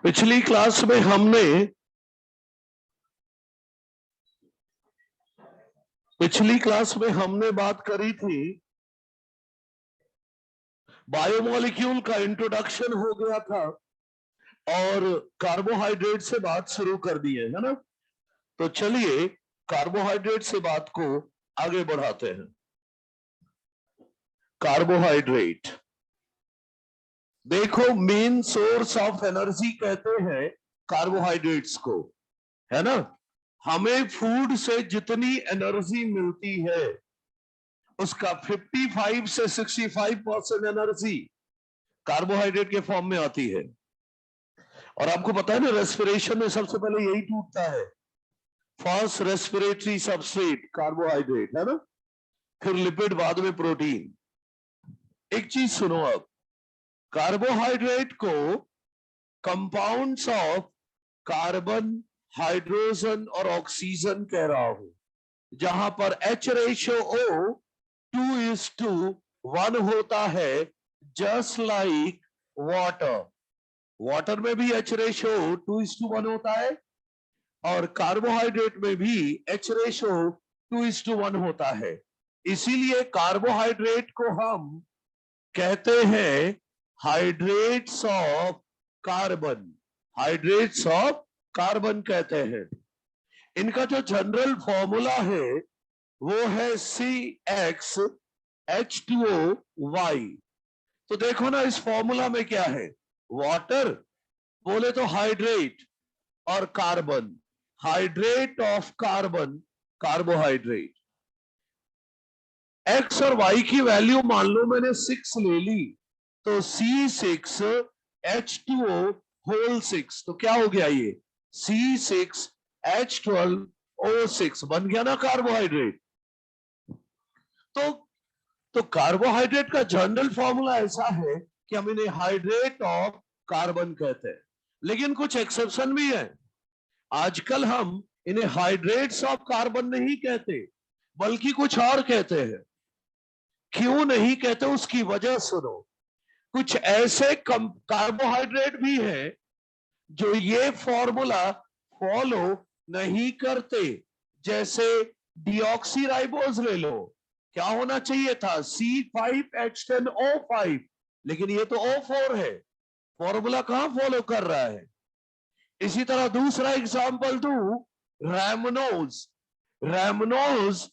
पिछली क्लास में हमने बात करी थी, बायोमोलिक्यूल का इंट्रोडक्शन हो गया था और कार्बोहाइड्रेट से बात शुरू कर दी है ना। तो चलिए कार्बोहाइड्रेट से बात को आगे बढ़ाते हैं। कार्बोहाइड्रेट देखो, मेन सोर्स ऑफ एनर्जी कहते हैं कार्बोहाइड्रेट्स को, है ना। हमें फूड से जितनी एनर्जी मिलती है उसका 55 से 65% एनर्जी कार्बोहाइड्रेट के फॉर्म में आती है। और आपको पता है ना, रेस्पिरेशन में सबसे पहले यही टूटता है, फर्स्ट रेस्पिरेटरी सबस्ट्रेट कार्बोहाइड्रेट, है ना, फिर लिपिड, बाद में प्रोटीन। एक चीज सुनो, अब कार्बोहाइड्रेट को कंपाउंड्स ऑफ कार्बन, हाइड्रोजन और ऑक्सीजन कह रहा हूं, जहां पर H रेशियो O 2:1 होता है, जस्ट लाइक वाटर। वाटर में भी H रेशियो 2:1 होता है और कार्बोहाइड्रेट में भी H रेशियो 2:1 होता है। इसीलिए कार्बोहाइड्रेट को हम कहते हैं hydrates of carbon, hydrates of carbon कहते हैं। इनका जो जनरल फॉर्मूला है वो है CxH2O Y। तो देखो ना, इस फॉर्मूला में क्या है, वाटर बोले तो हाइड्रेट और carbon, hydrate of carbon carbohydrate. X और वाई की वैल्यू मान लो मैंने 6 ले ली, तो C6H2O होल 6, तो क्या हो गया ये C6H12O6 बन गया ना कार्बोहाइड्रेट। तो कार्बोहाइड्रेट का जनरल फॉर्मूला ऐसा है कि हम इन्हें हाइड्रेट ऑफ कार्बन कहते हैं, लेकिन कुछ एक्सेप्शन भी है। आजकल हम इन्हें हाइड्रेट्स ऑफ कार्बन नहीं कहते, बल्कि कुछ और कहते हैं। क्यों नहीं कहते उसकी वजह सुनो। कुछ ऐसे कार्बोहाइड्रेट भी हैं जो ये फॉर्मूला फॉलो नहीं करते, जैसे डीऑक्सीराइबोज ले लो, क्या होना चाहिए था C5H10O5, लेकिन ये तो O4 है, फॉर्मूला कहां फॉलो कर रहा है। इसी तरह दूसरा एग्जांपल दूं, रैमनोज, रैमनोज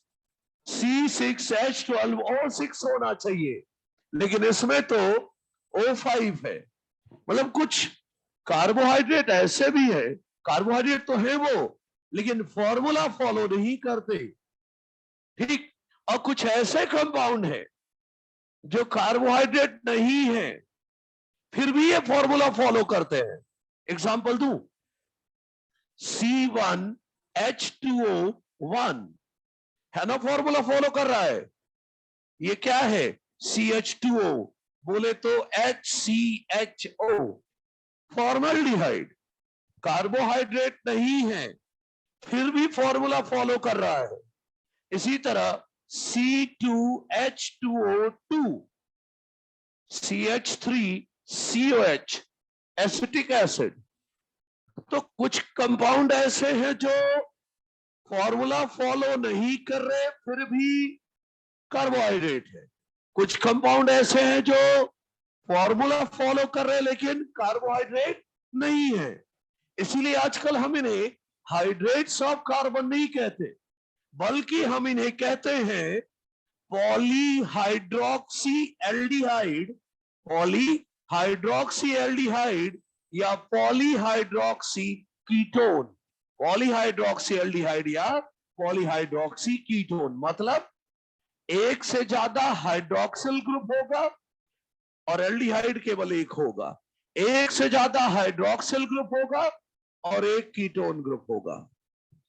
C6H12O6 होना चाहिए, लेकिन इसमें तो O5 है। मतलब कुछ कार्बोहाइड्रेट ऐसे भी है, कार्बोहाइड्रेट तो है वो, लेकिन फॉर्मूला फॉलो नहीं करते, ठीक। और कुछ ऐसे कंपाउंड है जो कार्बोहाइड्रेट नहीं है, फिर भी ये फॉर्मूला फॉलो करते हैं। एग्जांपल दूं, C1H2O1 है ना, फॉर्मूला फॉलो कर रहा है। ये क्या है, CH2O बोले तो HCHO, फॉर्मल्डिहाइड, कार्बोहाइड्रेट नहीं है, फिर भी फॉर्मूला फॉलो कर रहा है। इसी तरह C2H2O2, CH3COH, एसिटिक एसिड। तो कुछ कंपाउंड ऐसे हैं जो फॉर्मूला फॉलो नहीं कर रहे, फिर भी कार्बोहाइड्रेट है। कुछ कंपाउंड ऐसे हैं जो फॉर्मूला फॉलो कर रहे लेकिन कार्बोहाइड्रेट नहीं है। इसीलिए आजकल हम इन्हें हाइड्रेट्स ऑफ कार्बन नहीं कहते, बल्कि हम इन्हें कहते हैं पॉलीहाइड्रोक्सी एल्डिहाइड, पॉलीहाइड्रोक्सी एल्डिहाइड या पॉलीहाइड्रोक्सी कीटोन, पॉलीहाइड्रोक्सी एल्डिहाइड या पॉलीहाइड्रोक्सी कीटोन। मतलब एक से ज्यादा हाइड्रोक्सिल ग्रुप होगा और एल्डिहाइड केवल एक होगा, एक से ज्यादा हाइड्रोक्सिल ग्रुप होगा और एक कीटोन ग्रुप होगा।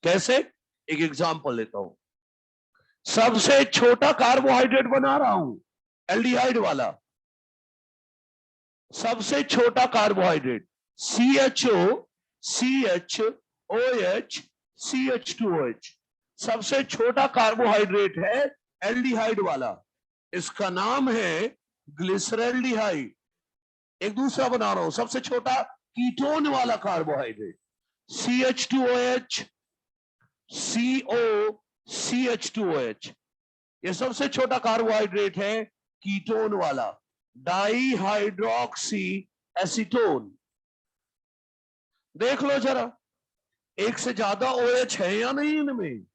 कैसे, एक एग्जांपल लेता हूं। सबसे छोटा कार्बोहाइड्रेट बना रहा हूं, एल्डिहाइड वाला, सबसे छोटा कार्बोहाइड्रेट CHO CHOH CH2OH, सबसे छोटा कार्बोहाइड्रेट है एल्डिहाइड वाला, इसका नाम है ग्लिसरैल्डिहाइड। एक दूसरा बना रहा हूं, सबसे छोटा कीटोन वाला कार्बोहाइड्रेट CH2OH, CO, CH2OH, ये सबसे छोटा कार्बोहाइड्रेट है कीटोन वाला, डाई हाइड्रोक्सी एसीटोन। देख लो जरा, एक से ज्यादा OH है या नहीं इनमें?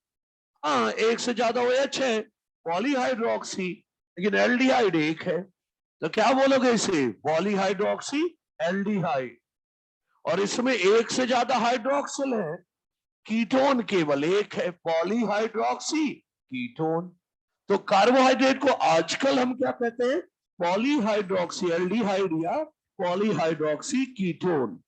हाँ, एक से ज्यादा OH है, पॉलीहाइड्रोक्सी, लेकिन एल्डिहाइड एक है, तो क्या बोलोगे इसे? Polyhydroxy aldehyde. और इसमें एक से ज्यादा हाइड्रोक्सिल है, कीटोन केवल एक है, पॉलीहाइड्रोक्सी कीटोन। तो कार्बोहाइड्रेट को आजकल हम क्या कहते हैं? पॉलीहाइड्रोक्सी एल्डिहाइड या पॉलीहाइड्रोक्सी कीटोन।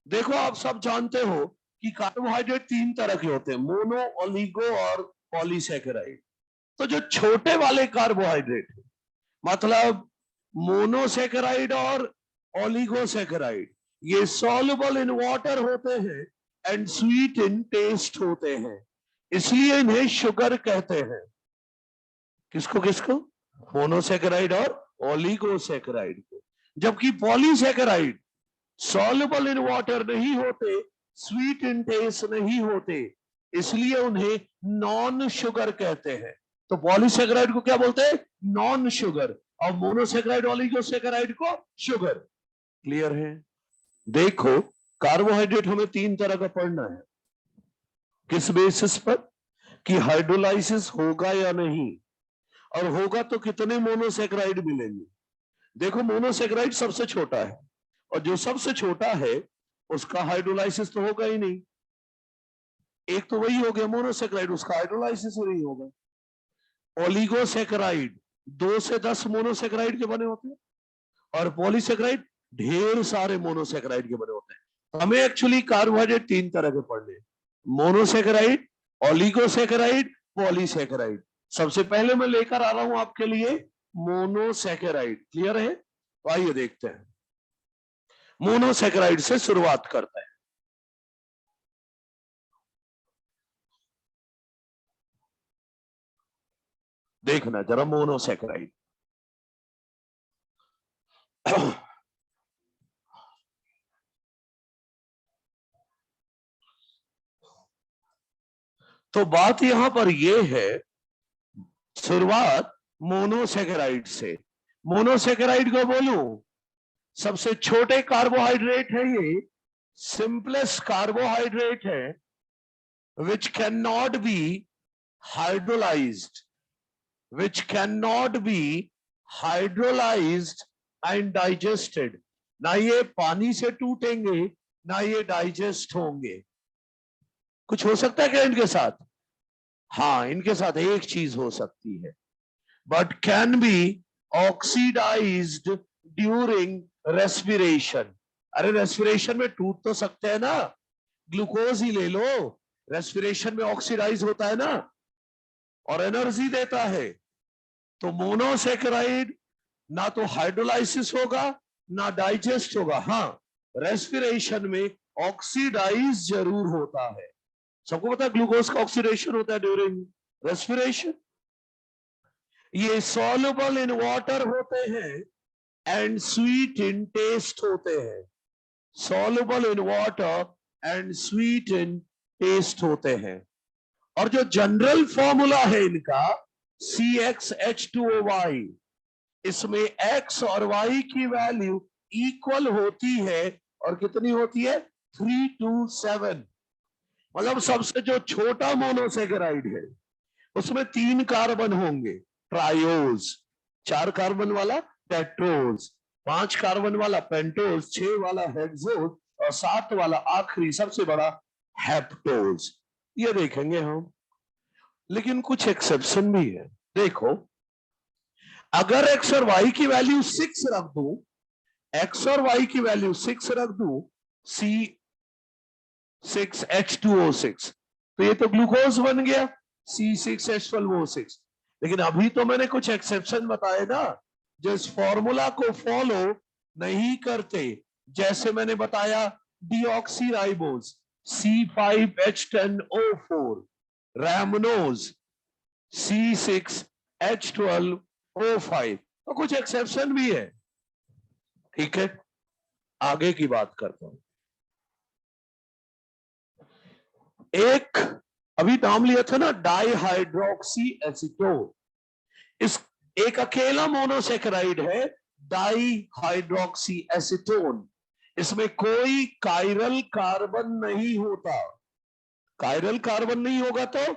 देखो, आप सब जानते हो कि कार्बोहाइड्रेट तीन तरह के होते हैं, मोनो, ओलिगो और पॉलीसैकेराइड। तो जो छोटे वाले कार्बोहाइड्रेट, मतलब मोनोसैकेराइड और ओलिगोसैकेराइड, ये सॉल्युबल इन वाटर होते हैं एंड स्वीट इन टेस्ट होते हैं, इसलिए इन्हें शुगर कहते हैं। किसको किसको? मोनोसैकेराइड और ओलिगोसैकेराइड को। जबकि पॉलीसैकेराइड सॉल्युबल इन वाटर नहीं होते, स्वीट इन टेस्ट नहीं होते, इसलिए उन्हें नॉन शुगर कहते हैं। तो पॉलीसैकेराइड को क्या बोलते हैं? नॉन शुगर, और मोनोसैकेराइड ओलिगोसैकेराइड को शुगर। क्लियर है? देखो, कार्बोहाइड्रेट हमें तीन तरह का पढ़ना है। किस बेसिस पर? कि हाइड्रोलाइसिस होगा या नहीं, और होगा तो कितने मोनोसैकेराइड मिलेंगे। देखो, मोनोसैकेराइड सबसे छोटा है, और जो सबसे छोटा है उसका हाइड्रोलाइसिस तो होगा ही नहीं। एक तो वही हो गया मोनोसैकेराइड, उसका हाइड्रोलाइसिस ही नहीं होगा। ओलिगोसैकेराइड 2 से 10 मोनोसैकेराइड के बने होते हैं, और पॉलीसैकेराइड ढेर सारे मोनोसैकेराइड के बने होते हैं। तो हमें एक्चुअली कार्बोहाइड्रेट तीन तरह के पढ़ने, मोनोसैकेराइड, ओलिगोसैकेराइड, पॉलीसैकेराइड। सबसे पहले मैं लेकर आ रहा हूं आपके लिए मोनोसैकेराइड। क्लियर है? तो आइए देखते हैं, मोनोसैकेराइड से शुरुआत करते हैं। देखना जरा मोनोसैकेराइड। तो बात यहां पर यह है, शुरुआत मोनोसैकेराइड से। मोनोसैकेराइड को बोलूं, सबसे छोटे कार्बोहाइड्रेट है ये, सिंपलेस्ट कार्बोहाइड्रेट है, which cannot be hydrolyzed, which cannot be hydrolyzed and digested। ना ये पानी से टूटेंगे, ना ये डाइजेस्ट होंगे। कुछ हो सकता है क्या इनके साथ? हाँ, इनके साथ एक चीज हो सकती है, but can be oxidised during respiration. अरे रेस्पिरेशन में टूट तो सकते हैं ना, ग्लूकोज ही ले लो, रेस्पिरेशन में ऑक्सीडाइज होता है ना, और एनर्जी देता है। तो मोनोसैकेराइड ना तो हाइड्रोलाइसिस होगा, ना डाइजेस्ट होगा। हाँ, रेस्पिरेशन में ऑक्सीडाइज जरूर होता है। सबको पता है ग्लूकोज का ऑक्सीडेशन होता है ड्यूरिंग रेस्पिरेशन। ये सॉल्युबल इन वाटर होते हैं एंड स्वीट इन टेस्ट होते हैं। Soluble in water and sweet in taste होते हैं। और जो जनरल फॉर्मूला है इनका CxH2OY, इसमें X और Y की वैल्यू इक्वल होती है, और कितनी होती है? 3 to 7। मतलब सबसे जो छोटा मोनोसैकेराइड है उसमें 3 कार्बन होंगे, ट्रायोज, 4 कार्बन वाला टेट्रोज, 5 कार्बन वाला पेंटोज, 6 वाला हेक्सोज, और 7 वाला आखिरी सबसे बड़ा हेप्टोज। ये देखेंगे हम, लेकिन कुछ एक्सेप्शन भी है। देखो, अगर एक्स और वाई की वैल्यू 6 रख दूं, एक्स और वाई की वैल्यू 6 रख दूं, C6H2O6, तो ये तो ग्लूकोज बन गया, C6H12O6। लेकिन अभी तो मैंने कुछ एक्सेप्शन बताए ना, जो इस फॉर्मूला को फॉलो नहीं करते। जैसे मैंने बताया डीऑक्सीराइबोज C5H10O4, रैमनोज C6H12O5, तो कुछ एक्सेप्शन भी है। ठीक है, आगे की बात करता हूं। एक अभी नाम लिया था ना, डाईहाइड्रोक्सी एसीटोन। इस एक अकेला मोनोसेकेराइड है, डाईहाइड्रोक्सी एसीटोन। इसमें कोई कायरल कार्बन नहीं होता। कायरल कार्बन नहीं होगा तो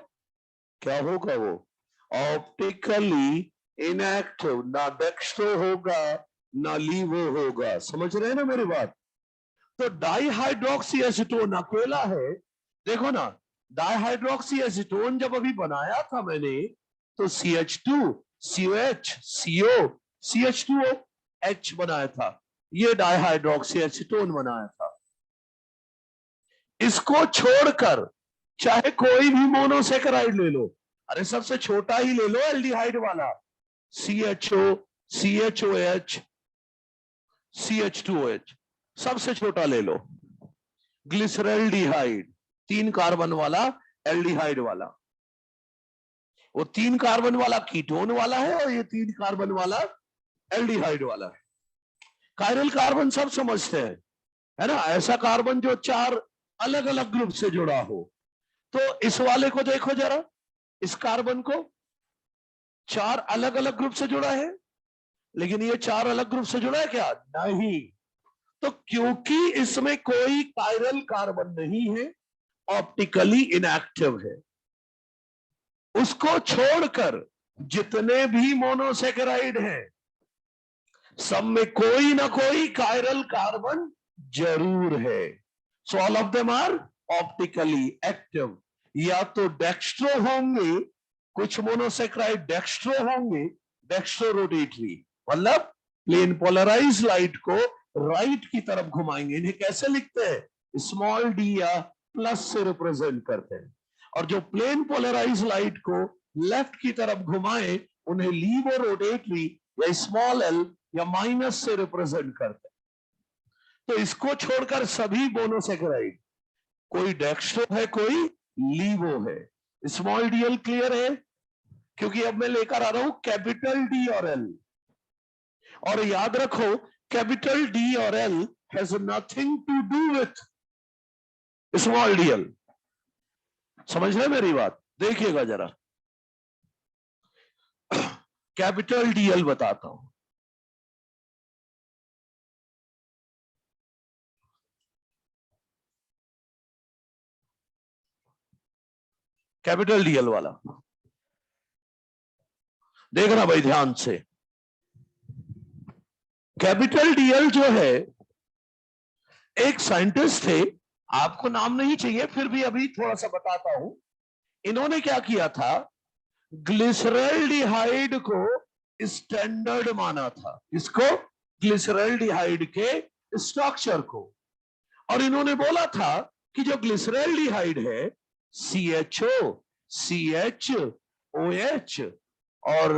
क्या होगा? वो ऑप्टिकली इनएक्टिव, ना डेक्स्ट्रो होगा ना लीवो होगा। समझ रहे हैं ना मेरी बात? तो डाईहाइड्रोक्सी एसीटोन अकेला है। देखो ना, डाईहाइड्रोक्सी एसीटोन जब अभी बनाया था मैंने, तो CH2 COH CO CH2O H बनाया था। ये डाईहाइड्रोक्सी एसीटोन बनाया था। इसको छोड़कर चाहे कोई भी मोनोसेकेराइड ले लो, अरे सबसे छोटा ही ले लो, एल्डिहाइड वाला, CHO CHOH CH2OH, सबसे छोटा ले लो। ग्लिसरल्डिहाइड, 3 कार्बन वाला एल्डिहाइड वाला। वो 3 कार्बन वाला कीटोन वाला है और ये 3 कार्बन वाला एल्डिहाइड वाला है। कायरल कार्बन सब समझते हैं, है ना? ऐसा कार्बन जो 4 अलग अलग ग्रुप से जुड़ा हो। तो इस वाले को देखो जरा, इस कार्बन को 4 अलग अलग ग्रुप से जुड़ा है, लेकिन ये 4 अलग ग्रुप से जुड़ा है क्या? नहीं। तो क्योंकि इसमें कोई कायरल कार्बन नहीं है, ऑप्टिकली इनएक्टिव है, उसको छोड़कर जितने भी मोनोसेकेराइड हैं, सब में कोई ना कोई कायरल कार्बन जरूर है। So all of them are optically active. या तो डेक्स्ट्रो होंगे, कुछ मोनोसेकेराइड डेक्स्ट्रो होंगे, डेक्स्ट्रो रोटेटरी, मतलब प्लेन पोलराइज लाइट को राइट की तरफ घुमाएंगे। इन्हें कैसे लिखते हैं? स्मॉल डी या प्लस से रिप्रेजेंट करते हैं। और जो प्लेन पोलराइज लाइट को लेफ्ट की तरफ घुमाए, उन्हें लीवो रोटेटरी या स्मॉल एल या माइनस से रिप्रेजेंट करते हैं। तो इसको छोड़कर सभी मोनोसेकेराइड, कोई डेक्स्ट्रो है, कोई लीवो है। स्मॉल डी एल क्लियर है? क्योंकि अब मैं लेकर आ रहा हूं कैपिटल डी और एल। और याद रखो, कैपिटल डी और L has nothing to do with small D L. समझ रहे मेरी बात? देखिएगा जरा, कैपिटल डी एल बताता हूं। कैपिटल डी एल वाला देखना भाई ध्यान से। कैपिटल डी एल जो है, एक साइंटिस्ट थे, आपको नाम नहीं चाहिए, फिर भी अभी थोड़ा सा बताता हूं। इन्होंने क्या किया था, ग्लिसरल्डिहाइड को स्टैंडर्ड माना था। इसको, ग्लिसरल्डिहाइड के स्ट्रक्चर को। और इन्होंने बोला था कि जो ग्लिसरल्डिहाइड है, CHO CHOH और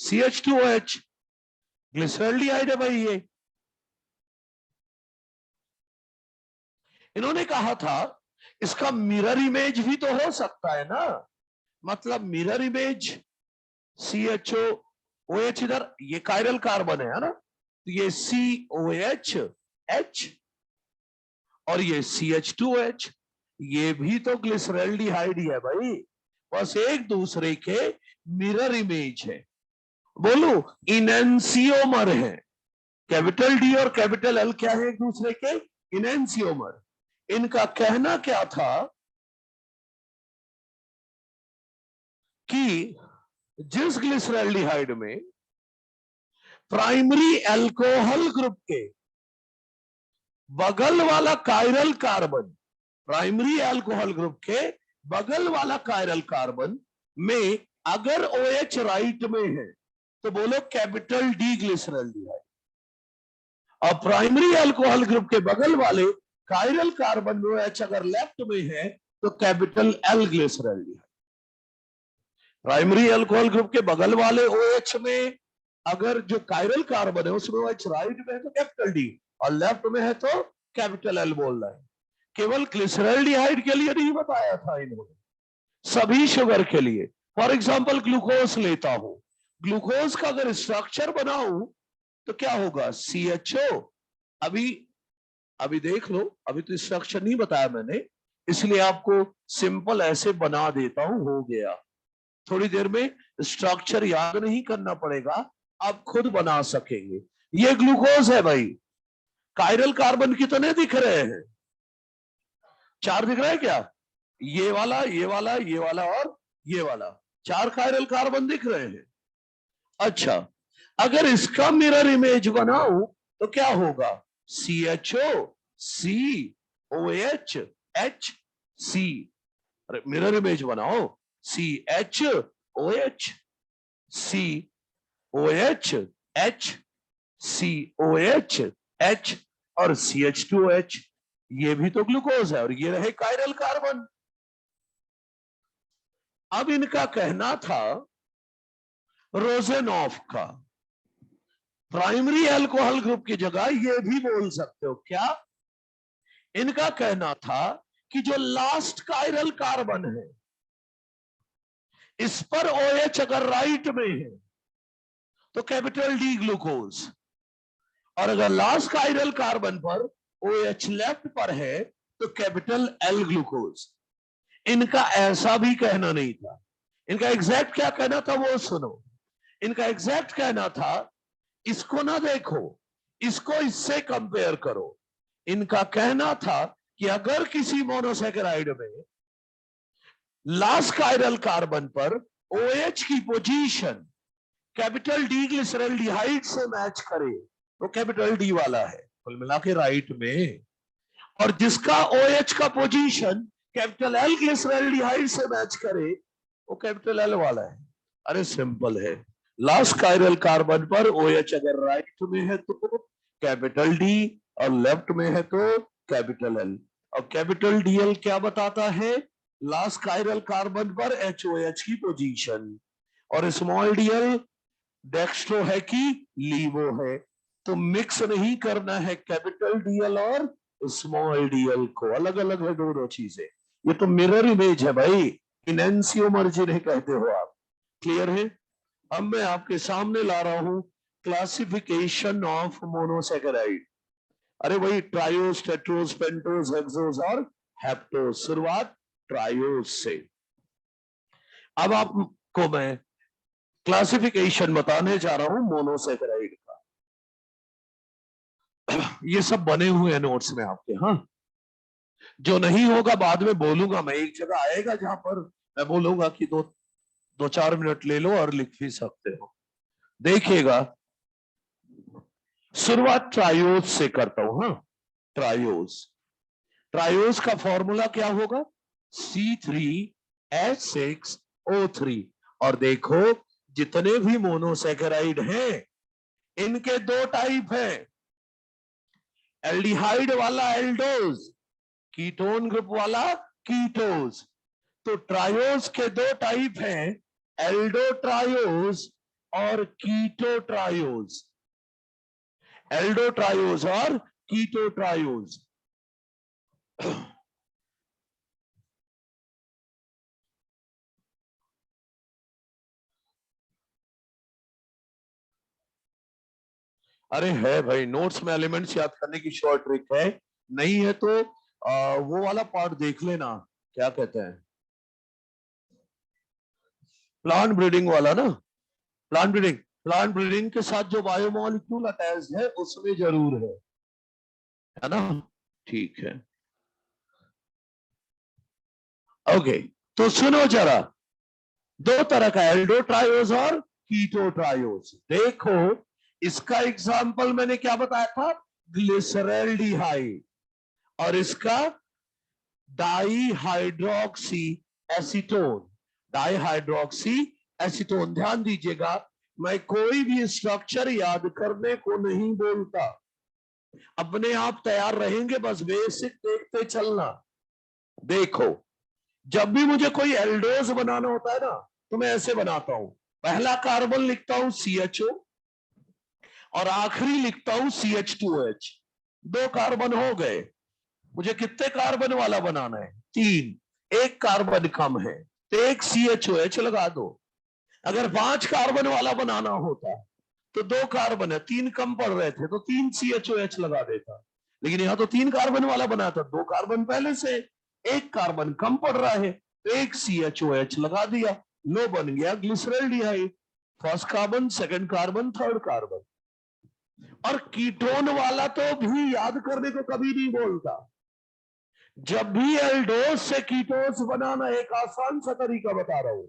CH2OH, ग्लिसरल्डिहाइड है भाई ये। इन्होंने कहा था इसका मिरर इमेज भी तो हो सकता है ना, मतलब मिरर इमेज CHOOH, इधर ये कायरल कार्बन है ना, तो ये COH H और ये CH2OH, ये भी तो ग्लिसरल्डिहाइड ही है भाई, बस एक दूसरे के मिरर इमेज है। बोलो, इनएंसियोमर है। कैपिटल डी और कैपिटल एल क्या है? एक दूसरे के इनएंसियोमर। इनका कहना क्या था कि जिस ग्लिसरल्डिहाइड में प्राइमरी अल्कोहल ग्रुप के बगल वाला chiral carbon, primary alcohol group के बगल वाला कायरल कार्बन में अगर OH राइट में है, तो बोलो कैपिटल डी ग्लिसरल्डिहाइड। और प्राइमरी अल्कोहल ग्रुप के बगल वाले कायरल कार्बन में OH अगर लेफ्ट में है, तो capital L glyceraldehyde. Primary alcohol group के बगल वाले OH में अगर जो कायरल कार्बन है उसमें OH राइट में है, तो कैपिटल डी, और लेफ्ट में है तो कैपिटल एल बोल रहा है। केवल ग्लिसरल्डिहाइड के लिए नहीं बताया था इन्होंने, सभी शुगर के लिए। फॉर एग्जांपल ग्लूकोज लेता हूं, ग्लूकोज का अगर स्ट्रक्चर बनाऊं तो क्या होगा? CHO अभी अभी देख लो, अभी तो स्ट्रक्चर नहीं बताया मैंने, इसलिए आपको सिंपल ऐसे बना देता हूं, हो गया। थोड़ी देर में स्ट्रक्चर याद नहीं करना पड़ेगा, आप खुद बना सकेंगे। ये ग्लूकोज है भाई। कायरल कार्बन कितने दिख रहे हैं? 4 दिख रहा है क्या? ये वाला, ये वाला, ये वाला और ये वाला, 4 कायरल कार्बन दिख रहे हैं। अच्छा, अगर इसका मिरर इमेज बनाऊं तो क्या होगा? CHO COH HC। अरे मिरर इमेज बनाओ, CHOH COH HCOH H और CH2OH, ये भी तो ग्लूकोज है और ये रहे कायरल कार्बन। अब इनका कहना था रोजेनॉफ का प्राइमरी अल्कोहल ग्रुप की जगह ये भी बोल सकते हो क्या? इनका कहना था कि जो लास्ट कायरल कार्बन है इस पर OH अगर राइट में है तो कैपिटल D ग्लूकोज, और अगर लास्ट कायरल कार्बन पर OH लेफ्ट पर है तो कैपिटल L ग्लूकोज। इनका ऐसा भी कहना नहीं था। इनका एग्जैक्ट क्या कहना था वो सुनो। इनका एग्जैक्ट कहना था, इसको ना देखो, इसको इससे कंपेयर करो। इनका कहना था कि अगर किसी मोनोसैकेराइड में लास्ट कायरल कार्बन पर OH की पोजीशन कैपिटल D ग्लिसरॉल्डिहाइड से मैच करे तो कैपिटल D वाला है, कुल मिला के राइट में। और जिसका OH का पोजीशन कैपिटल L ग्लिसरॉल्डिहाइड से मैच करे वो कैपिटल L वाला है। अरे सिंपल है, लास्ट कायरल कार्बन पर OH अगर राइट में है तो कैपिटल D और लेफ्ट में है तो कैपिटल L। और कैपिटल DL क्या बताता है? लास्ट कायरल कार्बन पर HOH की पोजीशन, और स्मॉल dl डेक्स्ट्रो है कि लीवो है। तो मिक्स नहीं करना है कैपिटल DL और स्मॉल DL को, अलग अलग है दोनों चीजें। ये तो मिरर इमेज है भाई, इनएंसियोमर्जिन कहते हो आप। क्लियर है? अब मैं आपके सामने ला रहा हूं क्लासिफिकेशन ऑफ मोनोसैकेराइड। अरे भाई ट्रायोस, टेट्रोस, पेंटोस, हेक्सोस और हेप्टोस। शुरुआत ट्रायोस से। अब आपको मैं क्लासिफिकेशन बताने जा रहा हूं मोनोसैकेराइड का। ये सब बने हुए हैं नोट्स में आपके। हाँ, जो नहीं होगा बाद में बोलूंगा मैं, एक जगह आएगा जहां पर मैं बोलूंगा कि 2-4 मिनट ले लो और लिख भी सकते हो। देखिएगा, शुरुआत ट्रायोस से करता हूं। हाँ, ट्रायोस। ट्रायोस का फॉर्मूला क्या होगा? C3H6O3। और देखो, जितने भी मोनोसैकेराइड हैं इनके 2 टाइप हैं, एल्डिहाइड वाला एल्डोज, कीटोन ग्रुप वाला कीटोज। तो ट्रायोस के 2 टाइप हैं, एल्डोट्रायोज और कीटोट्रायोज। एल्डोट्रायोज और कीटोट्रायोज। अरे है भाई, नोट्स में एलिमेंट्स याद करने की शॉर्ट ट्रिक है। नहीं है तो वो वाला पार्ट देख लेना, क्या कहते हैं, प्लांट ब्रीडिंग वाला ना। प्लांट ब्रीडिंग के साथ जो बायोमोलिक्यूल अटैच्ड है उसमें जरूर है ना? ठीक है, ओके। तो सुनो जरा, 2 तरह का एल्डोट्रायोज और कीटोट्रायोज। देखो, इसका एग्जाम्पल मैंने क्या बताया था? ग्लिसरॉल्डिहाइड। और इसका डाईहाइड्रोक्सी एसीटोन। Dihydroxy acetone. ध्यान दीजिएगा, मैं कोई भी स्ट्रक्चर याद करने को नहीं बोलता, अपने आप तैयार रहेंगे, बस बेसिक देखते चलना। देखो, जब भी मुझे कोई एल्डोज बनाना होता है ना तो मैं ऐसे बनाता हूं, पहला कार्बन लिखता हूं CHO और आखिरी लिखता हूं CH2OH। 2 कार्बन हो गए। मुझे कितने कार्बन वाला बनाना है? 3। 1 कार्बन कम है तो 1 CHOH लगा दो। अगर 5 कार्बन वाला बनाना होता तो 2 कार्बन है, 3 कम पड़ रहे थे तो 3 CHOH लगा देता, लेकिन यहाँ तो 3 कार्बन वाला बना था, 2 कार्बन पहले से, 1 कार्बन कम पड़ रहा है तो 1 CHOH लगा दिया, लो बन गया glyceraldehyde, first carbon, second carbon, third carbon. और कीटोन वाला तो भी याद करने को कभी नहीं बोलता। जब भी एल्डोस से कीटोस बनाना, एक आसान सा तरीका बता रहा हूं,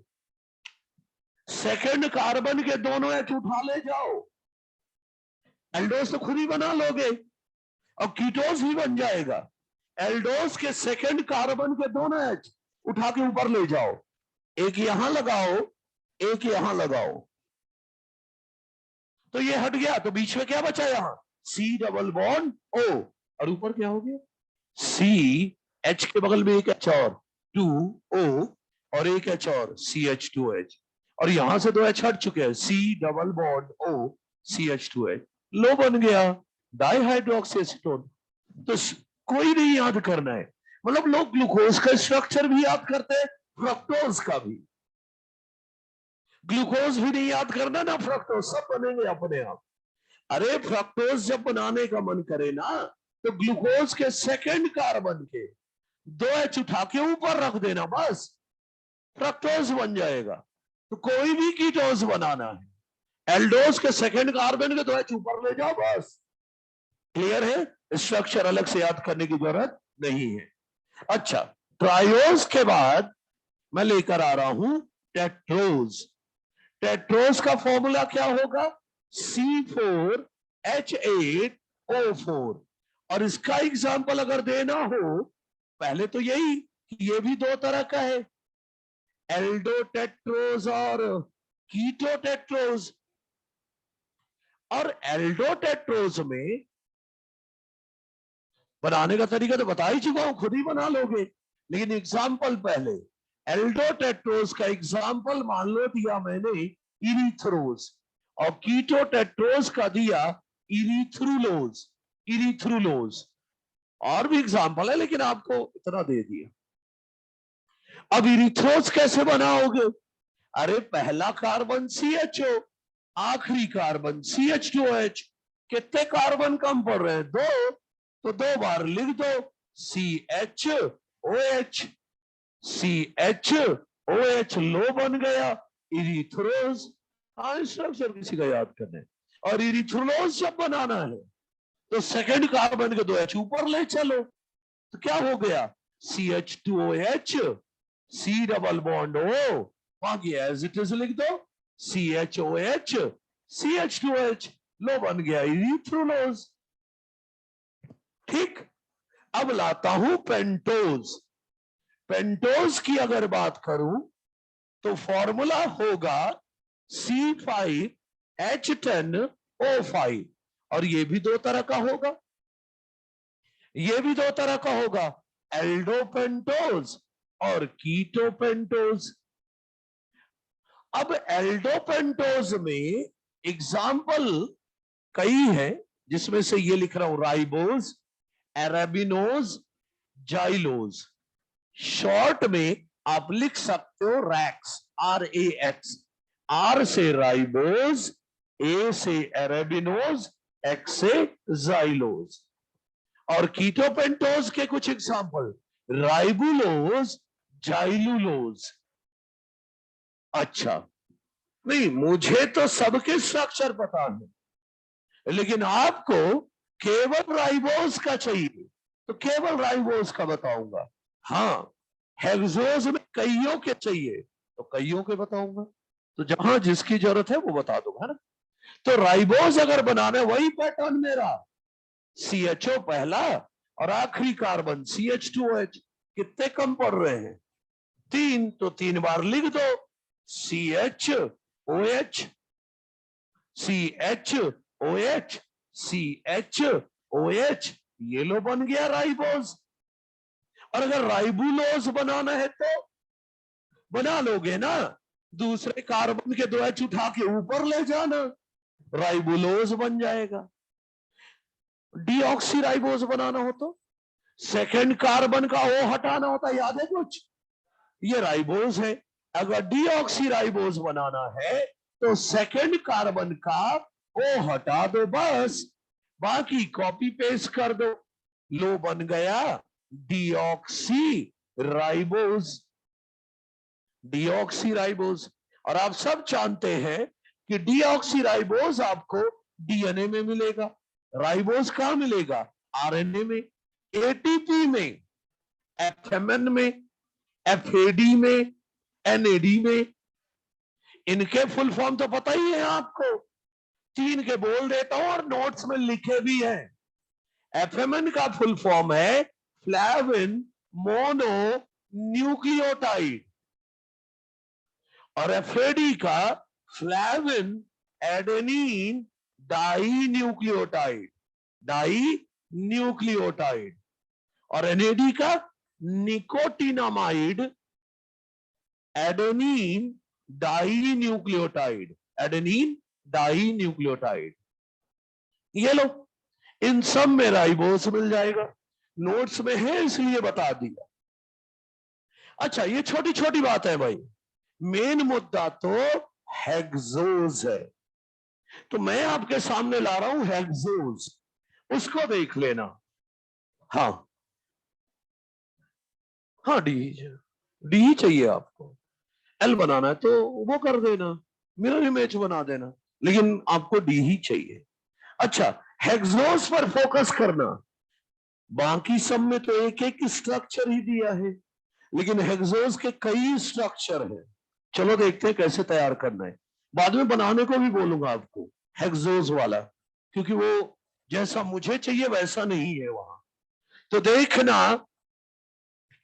सेकंड कार्बन के दोनों एच उठा ले जाओ, एल्डोस तो खुद ही बना लोगे और कीटोस भी बन जाएगा। एल्डोस के सेकंड कार्बन के दोनों एच उठा के ऊपर ले जाओ, एक यहां लगाओ, एक यहां लगाओ, तो ये हट गया, तो बीच में क्या बचा यहां, C डबल बॉन्ड O, और ऊपर क्या हो गया, C, H के बगल में एक H और 2O, और एक H और CH2H, और यहां से 2 H हट चुके हैं, C double bond O CH2H, लो बन गया डाइहाइड्रोक्सी एसीटोन। तो कोई नहीं याद करना है, मतलब लोग ग्लूकोज का स्ट्रक्चर भी याद करते हैं, फ्रक्टोज का भी, ग्लूकोज भी नहीं याद करना ना, फ्रक्टोज सब बनेंगे अपने आप। अरे फ्रक्टोज जब बनाने का मन करे ना, तो ग्लूकोज के सेकंड कार्बन के 2 H उठा के ऊपर रख देना, बस फ्रक्टोज बन जाएगा। तो कोई भी कीटोज बनाना है, एल्डोस के सेकंड कार्बन के 2 H ऊपर ले जाओ, बस क्लियर है, स्ट्रक्चर अलग से याद करने की जरूरत नहीं है। अच्छा, ट्रायोज के बाद मैं लेकर आ रहा हूं टेट्रोज। टेट्रोज का फॉर्मूला क्या होगा, C4H8O4, और इसका एग्जाम्पल अगर देना हो, पहले तो यही कि ये भी 2 तरह का है, एल्डोटेट्रोज और कीटोटेट्रोज। और एल्डोटेट्रोज में बनाने का तरीका तो बता ही चुका हूं, खुद ही बना लोगे, लेकिन एग्जाम्पल पहले, एल्डोटेट्रोज का एग्जाम्पल मान लो दिया मैंने इरीथ्रोज, और कीटोटेट्रोज का दिया इरीथ्रुलोज, इरीथ्रुलोज, और भी एग्जाम्पल है लेकिन आपको इतना दे दिया। अब इरीथ्रोज कैसे बनाओगे, अरे पहला कार्बन CHO, आखिरी कार्बन CH2H, कितने कार्बन कम पड़ रहे हैं, 2, तो 2 बार लिख दो CHOH, CHOH, लो बन गया इरीथ्रोज। हाँ, स्ट्रक्चर किसी का याद करने, और इरीथ्रोज जब बनाना है तो सेकंड कार्बन के 2 H ऊपर ले चलो, तो क्या हो गया, CH2OH, C double bond O, बाकी एज इट इज लिख दो CHOH, CH2H, लो बन गया इरीथ्रोलोज। ठीक, अब लाता हूं पेंटोज। पेंटोज की अगर बात करूं तो फॉर्मूला होगा C5H10O5, और ये भी 2 तरह का होगा, ये भी 2 तरह का होगा, एल्डोपेंटोज और कीटोपेंटोज। अब एल्डोपेंटोज में एग्जाम्पल कई है, जिसमें से ये लिख रहा हूं, राइबोज, एराबिनोज, जाइलोज, शॉर्ट में आप लिख सकते हो रैक्स, RAX, R से राइबोज, A से एराबिनोज, X से जाइलोज। और कीटोपेंटोज के कुछ एग्जाम्पल, राइबुलोज, जाइलुलोज। अच्छा, नहीं मुझे तो सबके स्ट्रक्चर पता है, लेकिन आपको केवल राइबोज का चाहिए तो केवल राइबोज का बताऊंगा। हाँ, हेक्सोज में कईयों के चाहिए तो कईयों के बताऊंगा, तो जहां जिसकी जरूरत है वो बता दूंगा ना। तो राइबोज अगर बनाना है, वही पैटर्न मेरा, CHO पहला और आखिरी कार्बन CH2OH, कितने कम पड़ रहे हैं, 3, तो 3 बार लिख दो CHOH, CHOH, CHOH, ये लो बन गया राइबोज। और अगर राइबुलोज बनाना है तो बना लोगे ना, दूसरे कार्बन के 2 H उठा के ऊपर ले जाना, राइबुलोज बन जाएगा। डीऑक्सीराइबोज बनाना हो तो सेकंड कार्बन का O हटाना होता, याद है कुछ, ये राइबोज है। अगर डीऑक्सीराइबोज बनाना है तो सेकंड कार्बन का ओ हटा दो बस, बाकी कॉपी पेस्ट कर दो, लो बन गया डीऑक्सी राइबोज। Deoxy ribose. और आप सब जानते हैं कि डीऑक्सी राइबोज आपको डीएनए में मिलेगा, राइबोज कहां मिलेगा? आरएनए में, एटीपी में, एफएमएन में, एफएडी में, एनएडी में। इनके फुल फॉर्म तो पता ही है आपको, 3 के बोल देता हूं और नोट्स में लिखे भी हैं। एफएमएन का फुल फॉर्म है फ्लैविन मोनो न्यूक्लियोटाइड, और एफएडी का flavin adenine di nucleotide, di nucleotide. और एनएडी का nicotinamide adenine di nucleotide, adenine di nucleotide. ये लो, इन सब में राइबोस मिल जाएगा, नोट्स में है इसलिए बता दिया। अच्छा, ये छोटी छोटी बात है भाई, मेन मुद्दा तो हेक्सोज है। तो मैं आपके सामने ला रहा हूं हेक्सोज, उसको देख लेना। हाँ हाँ, डी ही चाहिए आपको, एल बनाना है तो वो कर देना, मिरर इमेज बना देना, लेकिन आपको डी ही चाहिए। अच्छा, हेक्सोज पर फोकस करना, बाकी सब में तो एक एक स्ट्रक्चर ही दिया है, लेकिन हेक्सोज के कई स्ट्रक्चर हैं। चलो देखते हैं कैसे तैयार करना है, बाद में बनाने को भी बोलूंगा आपको हेक्सोज वाला, क्योंकि वो जैसा मुझे चाहिए वैसा नहीं है वहां। तो देखना,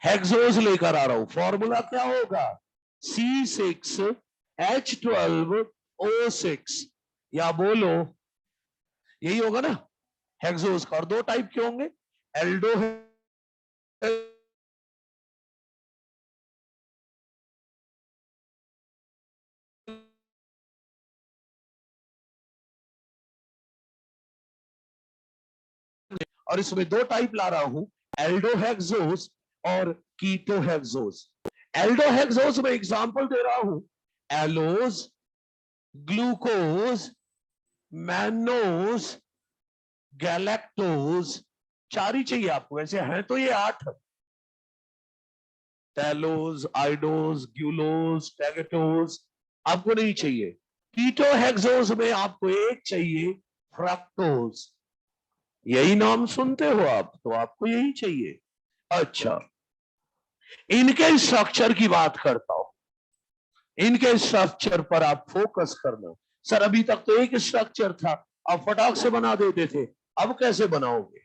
हेक्सोज लेकर आ रहा हूं, फॉर्मूला क्या होगा? C6H12O6, या बोलो यही होगा ना हेक्सोज का। और 2 टाइप के होंगे, एल्डो है और इसमें 2 टाइप ला रहा हूं, एल्डोहेक्सोज और कीटोहेक्सोज। एल्डोहेक्सोज में एग्जांपल दे रहा हूं, एलोज, ग्लूकोज, मैनोज, गैलेक्टोज। 4 ही चाहिए आपको, वैसे हैं तो ये 8, टेलोज, आइडोज, ग्यूलोज, टैगेटोज, आपको नहीं चाहिए। कीटोहेक्सोज में आपको एक चाहिए, फ्रक्टोज। यही नाम सुनते हो आप, तो आपको यही चाहिए। अच्छा, इनके स्ट्रक्चर की बात करता हूं, इनके स्ट्रक्चर पर आप फोकस करना। सर अभी तक तो एक स्ट्रक्चर था, आप फटाक से बना देते थे, अब कैसे बनाओगे?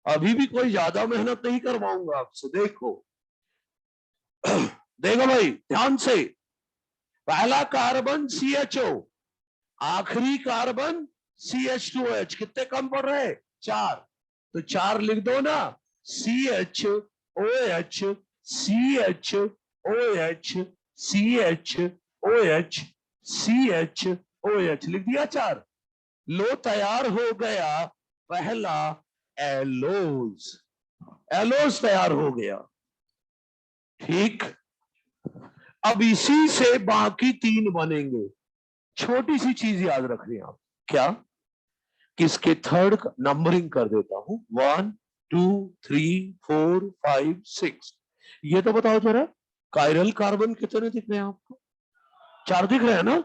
अभी भी कोई ज्यादा मेहनत नहीं करवाऊंगा आपसे। देखो देखो भाई ध्यान से, पहला कार्बन CHO, आखिरी कार्बन CH2OH, कितने कम पड़ रहे? 4, तो 4 लिख दो ना, CHOH, CHOH, CHOH, CHOH, लिख दिया 4। लो तैयार हो गया पहला एलोज, एलोज तैयार हो गया। ठीक, अब इसी से बाकी 3 बनेंगे। छोटी सी चीज याद रखनी आप, क्या? किसके थर्ड नंबरिंग कर देता हूं, 1 2 3 4 5 6। ये तो बताओ जरा, कायरल कार्बन कितने दिख रहे हैं आपको? 4 दिख रहे हैं ना?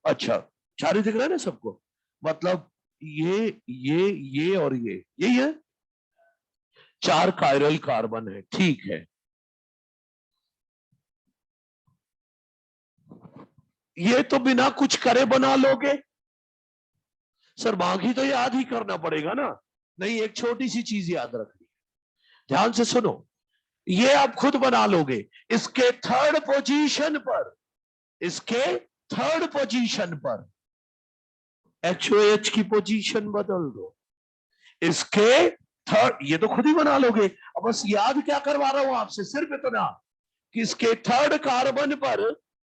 अच्छा, 4 ही दिख रहे हैं ना सबको, मतलब ये और ये, यही है, 4 कायरल कार्बन है। ठीक है, ये तो बिना कुछ करे बना लोगे सर, बाकी तो याद ही करना पड़ेगा ना। नहीं, एक छोटी सी चीज याद रखनी, ध्यान से सुनो, ये आप खुद बना लोगे। इसके थर्ड पोजीशन पर, इसके थर्ड पोजीशन पर HOH की पोजीशन बदल दो, इसके थर्ड, ये तो खुद ही बना लोगे। अब बस याद क्या करवा रहा हूं आपसे, सिर्फ इतना कि इसके थर्ड कार्बन पर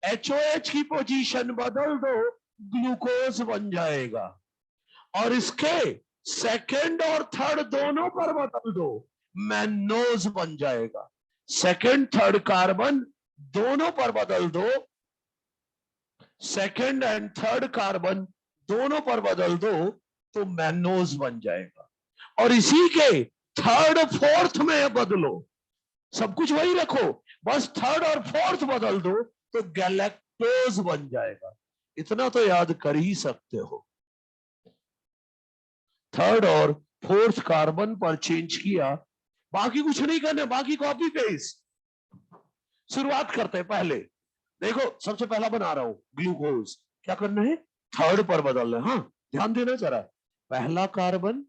HOH की पोजीशन बदल दो, ग्लूकोज बन जाएगा। और इसके सेकंड और थर्ड दोनों पर बदल दो, मैनोज बन जाएगा। सेकंड थर्ड कार्बन दोनों पर बदल दो, सेकंड एंड थर्ड कार्बन दोनों पर बदल दो तो मैनोज बन जाएगा। और इसी के थर्ड फोर्थ में बदलो, सब कुछ वही रखो, बस थर्ड और फोर्थ बदल दो तो गैलेक्टोज बन जाएगा। इतना तो याद कर ही सकते हो। थर्ड और फोर्थ कार्बन पर चेंज किया, बाकी कुछ नहीं करना, बाकी कॉपी पेस्ट। शुरुआत करते हैं पहले, देखो सबसे पहला बना रहा हूं ग्लूकोज। क्या करना है, थर्ड पर बदलना है। हाँ ध्यान देना जरा, पहला कार्बन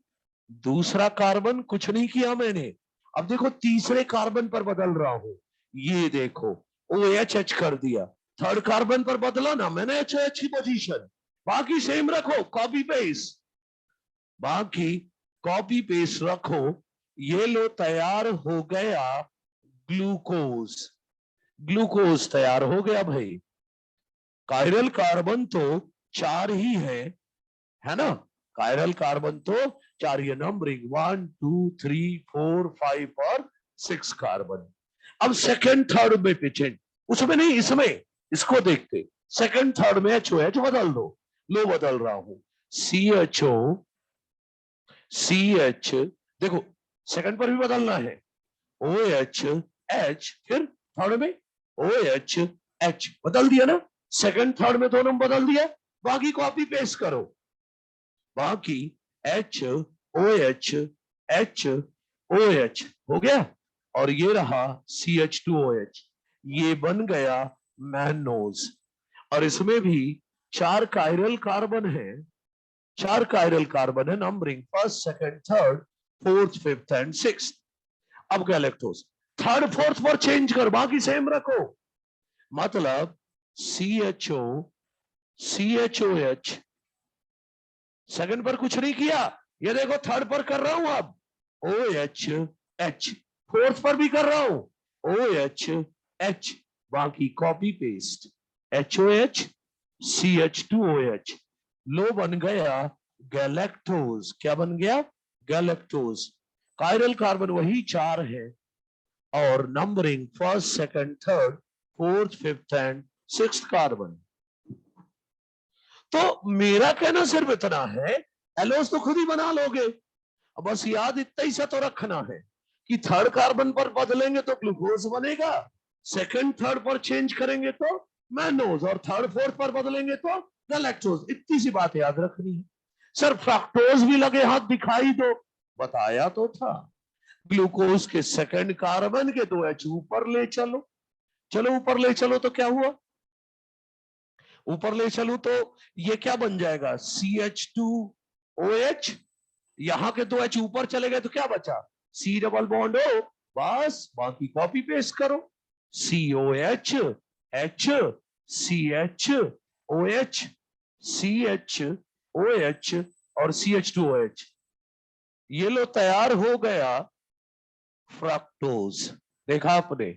दूसरा कार्बन कुछ नहीं किया मैंने। अब देखो तीसरे कार्बन पर बदल रहा हूं, ये देखो OH कर दिया। थर्ड कार्बन पर बदला ना मैंने HOH की पोजीशन, बाकी सेम रखो, कॉपी पेस्ट, बाकी कॉपी पेस्ट रखो। ये लो तैयार हो गया ग्लूकोज। ग्लूकोज तैयार हो गया भाई। कायरल कार्बन तो 4 ही है ना, कायरल कार्बन तो 4 ही, नंबरिंग 1 2 3 4 5 और 6 कार्बन। अब सेकंड थर्ड में पिछेंट, उसमें नहीं इसमें, इसको देखते, सेकंड थर्ड में HOH बदल दो। लो बदल रहा हूं, CHO CH, देखो सेकंड पर भी बदलना है, OH H, फिर थर्ड में OH H बदल दिया ना, सेकंड थर्ड में दोनों बदल दिया, बाकी कॉपी पेस्ट करो, बाकी HOH HOH हो गया। और ये रहा CH2OH, ये बन गया मैनोज। और इसमें भी 4 कायरल कार्बन है, 4 कायरल कार्बन है, numbering first second third fourth fifth and sixth. अब गैलेक्टोज थर्ड फोर्थ पर चेंज कर, बाकी सेम रखो, मतलब CHO CHOH, सेकंड पर कुछ नहीं किया, ये देखो थर्ड पर कर रहा हूं अब OHH, फोर्थ पर भी कर रहा हूं OHH, बाकी कॉपी पेस्ट HOH CH2OH, लो बन गया गैलेक्टोज। क्या बन गया, गैलेक्टोज। कायरल कार्बन वही 4 है और numbering first second third fourth fifth and sixth carbon. तो मेरा कहना सिर्फ इतना है, एलोस तो खुद ही बना लोगे, बस याद इतना ही सा तो रखना है कि थर्ड कार्बन पर बदलेंगे तो ग्लूकोज बनेगा, सेकंड थर्ड पर चेंज करेंगे तो मैनोज, और थर्ड फोर्थ पर बदलेंगे तो गैलेक्टोज। इतनी सी बात याद रखनी है। सर फ्रक्टोज भी लगे हाथ दिखाई दो, बताया तो था, ग्लूकोज के सेकंड कार्बन के 2 H ऊपर ले चलो, चलो ऊपर ले चलो तो क्या हुआ, ऊपर ले चलो तो ये क्या बन जाएगा CH2OH, यहां के 2 H ऊपर चले गए तो क्या बचा C डबल बॉन्ड O, बस बाकी कॉपी पेस्ट करो, COH H CHOH CHOH और CH2OH, ये लो तैयार हो गया फ्रक्टोज। देखा आपने,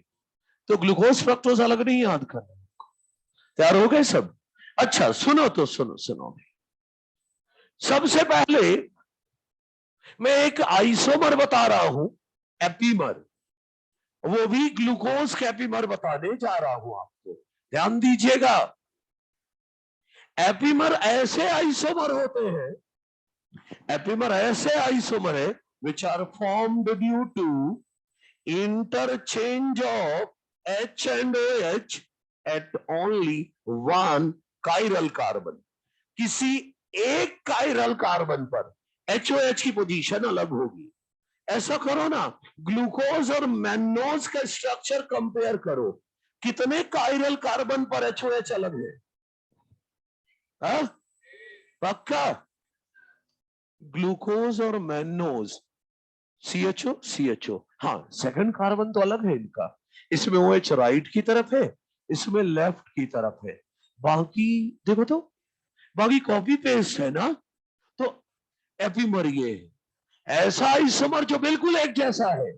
तो ग्लूकोज फ्रक्टोज अलग नहीं याद करना, तैयार हो गए सब। अच्छा सुनो तो सुनो सुनो, सबसे पहले मैं एक आइसोमर बता रहा हूं, एपीमर, वो भी ग्लूकोज के एपीमर बताने जा रहा हूं आपको, ध्यान दीजिएगा। एपीमर ऐसे आइसोमर होते हैं, एपीमर ऐसे आइसोमर है which are formed due to interchange of H and OH at only one chiral carbon, किसी एक कायरल कार्बन पर HOH की पोजीशन अलग होगी। ऐसा करो ना, ग्लूकोज और मैनोज का स्ट्रक्चर कंपेयर करो, कितने कायरल कार्बन पर HOH अलग है, हा? पक्का, ग्लूकोज और मैनोज CHO, हाँ सेकंड कार्बन तो अलग है इनका, इसमें OH राइट की तरफ है, इसमें लेफ्ट की तरफ है, बाकी देखो तो बाकी कॉपी पेस्ट है ना, तो एपीमर ये है, ऐसा आइसोमर जो बिल्कुल एक जैसा है,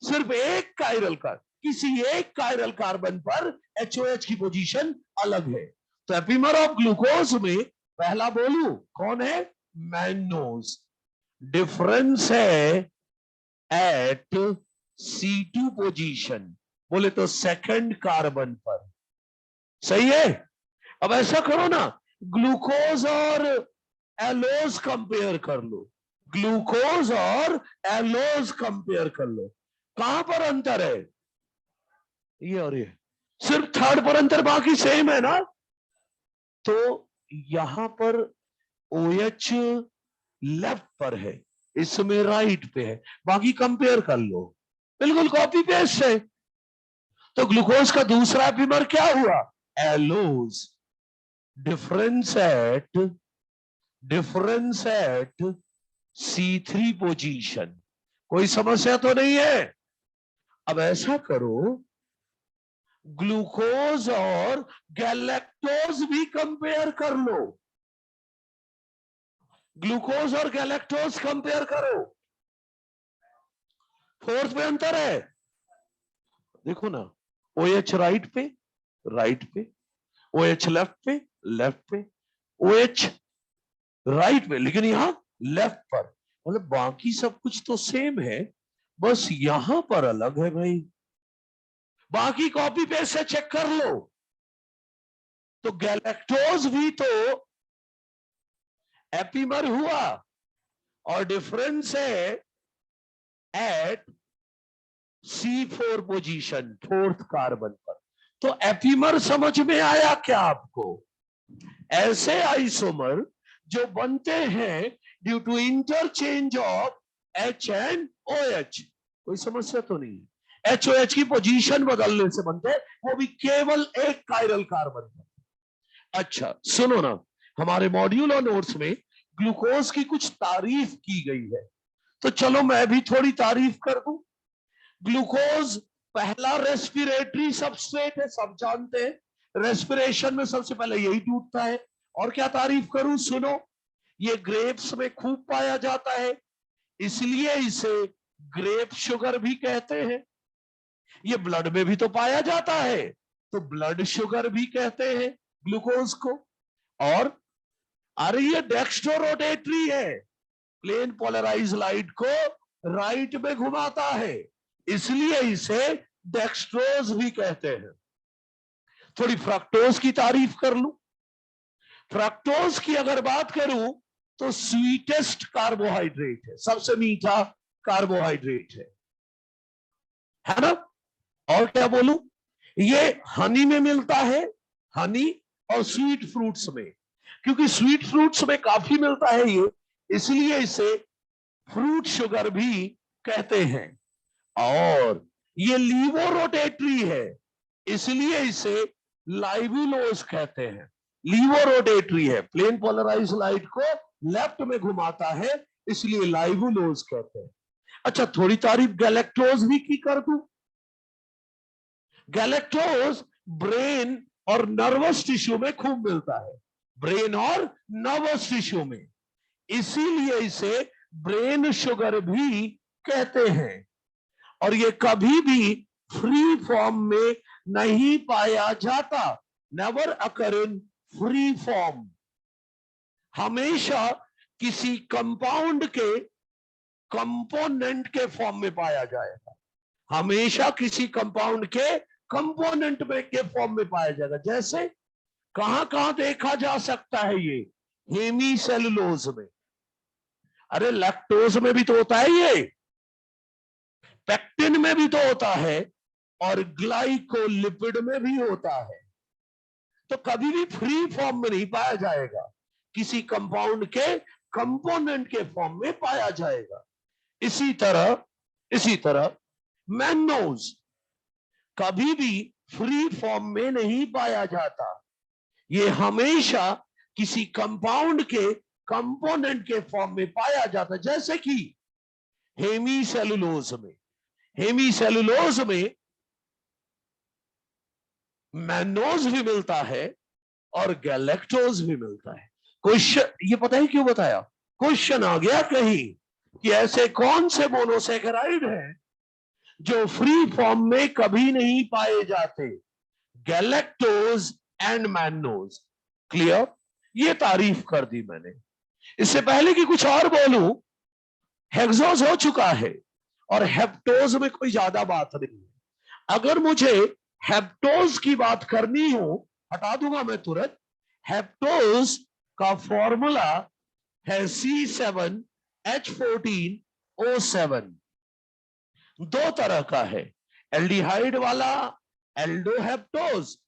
सिर्फ एक कायरल का, किसी एक कायरल कार्बन पर HOH की पोजीशन अलग है। तो एपीमर ऑफ ग्लूकोज में पहला बोलू कौन है, मैनोज, डिफरेंस है एट C2 पोजीशन, बोले तो सेकंड कार्बन पर, सही है। अब ऐसा करो ना, ग्लूकोज और एलोज कंपेयर कर लो, ग्लूकोज और एलोज कंपेयर कर लो, कहां पर अंतर है? ये और ये, सिर्फ थर्ड पर अंतर, बाकी सेम है ना। तो यहां पर OH लेफ्ट पर है, इसमें राइट पे है, बाकी कंपेयर कर लो, बिल्कुल कॉपी पेस्ट है। तो ग्लूकोज का दूसरा एपिमर क्या हुआ? Allose. Difference at C3 position. कोई समस्या तो नहीं है? अब ऐसा करो, ग्लूकोज और गैलेक्टोज भी कंपेयर कर लो, ग्लूकोज और गैलेक्टोज कंपेयर करो, फोर्थ में अंतर है, देखो ना, OH राइट पे, OH लेफ्ट पे, OH राइट पे, लेकिन यहां लेफ्ट पर, मतलब बाकी सब कुछ तो सेम है, बस यहां पर अलग है भाई। बाकी कॉपी पेस्ट से चेक कर लो। तो गैलेक्टोज भी तो एपिमर हुआ और डिफरेंस है eight C4 position, fourth carbon पर। तो एपिमर समझ में आया क्या आपको? ऐसे आइसोमर जो बनते हैं due to interchange of H and OH, कोई समस्या तो नहीं है। HOH की पोजीशन बदलने से बनते हैं, वो भी केवल एक कायरल कार्बन पर। अच्छा सुनो ना, हमारे मॉड्यूल और नोट्स में ग्लूकोज की कुछ तारीफ की गई है, तो चलो मैं भी थोड़ी तारीफ कर दूं। ग्लूकोज पहला रेस्पिरेटरी सबस्ट्रेट है, सब जानते हैं, रेस्पिरेशन में सबसे पहले यही टूटता है। और क्या तारीफ करूं, सुनो, ये ग्रेप्स में खूब पाया जाता है, इसलिए इसे ग्रेप शुगर भी कहते हैं। ये ब्लड में भी तो पाया जाता है, तो ब्लड शुगर भी कहते हैं ग्लूकोज को। और अरे ये डेक्स्ट्रो रोटेटरी है, प्लेन पोलराइज लाइट को राइट में घुमाता है, इसलिए इसे डेक्स्ट्रोज भी कहते हैं। थोड़ी फ्रक्टोज की तारीफ कर लूं। फ्रक्टोज की अगर बात करूं तो स्वीटेस्ट कार्बोहाइड्रेट है, सबसे मीठा कार्बोहाइड्रेट है ना। और क्या बोलूं, ये हनी में मिलता है, हनी और स्वीट फ्रूट्स में, क्योंकि स्वीट फ्रूट्स में काफी मिलता है ये, इसलिए इसे फ्रूट शुगर भी कहते हैं। और ये लीवोरोटेटरी है, इसलिए इसे लाइबुलोज कहते हैं। लीवोरोटेटरी है, प्लेन पोलराइज लाइट को लेफ्ट में घुमाता है, इसलिए लाइबुलोज कहते हैं। अच्छा थोड़ी तारीफ गैलेक्टोज भी की कर दूं। गैलेक्टोज ब्रेन और नर्वस टिश्यू में खूब मिलता है, ब्रेन और नर्वस टिश्यू में, इसीलिए इसे ब्रेन शुगर भी कहते हैं। और ये कभी भी फ्री फॉर्म में नहीं पाया जाता, never occur in free form, हमेशा किसी कंपाउंड के कंपोनेंट के फॉर्म में पाया जाएगा, हमेशा किसी कंपाउंड के कंपोनेंट में के फॉर्म में पाया जाएगा। जैसे कहां कहां देखा जा सकता है ये, हेमीसेलुलोज में, अरे लैक्टोज में भी तो होता है ये, पेक्टिन में भी तो होता है, और ग्लाइकोलिपिड में भी होता है। तो कभी भी फ्री फॉर्म में नहीं पाया जाएगा, किसी कंपाउंड के कंपोनेंट के फॉर्म में पाया जाएगा। इसी तरह मैनोज कभी भी फ्री फॉर्म में नहीं पाया जाता, ये हमेशा किसी कंपाउंड के कंपोनेंट के फॉर्म में पाया जाता, जैसे कि हेमीसेलुलोज में, हेमीसेलुलोज में मैनोज भी मिलता है और गैलेक्टोज भी मिलता है। क्वेश्चन, ये पता है क्यों बताया, क्वेश्चन आ गया कहीं कि ऐसे कौन से मोनोसेकेराइड हैं जो फ्री फॉर्म में कभी नहीं पाए जाते, गैलेक्टोज एंड मैनोज। क्लियर, ये तारीफ कर दी मैंने। इससे पहले कि कुछ और बोलूं, हेक्सोज हो चुका है और हेप्टोज में कोई ज्यादा बात नहीं है। अगर मुझे हेप्टोज की बात करनी हो, हटा दूंगा मैं तुरंत। हेप्टोज का फॉर्मूला है C7H14O7। दो तरह का है, एल्डिहाइड वाला एल्डोहेप्टोज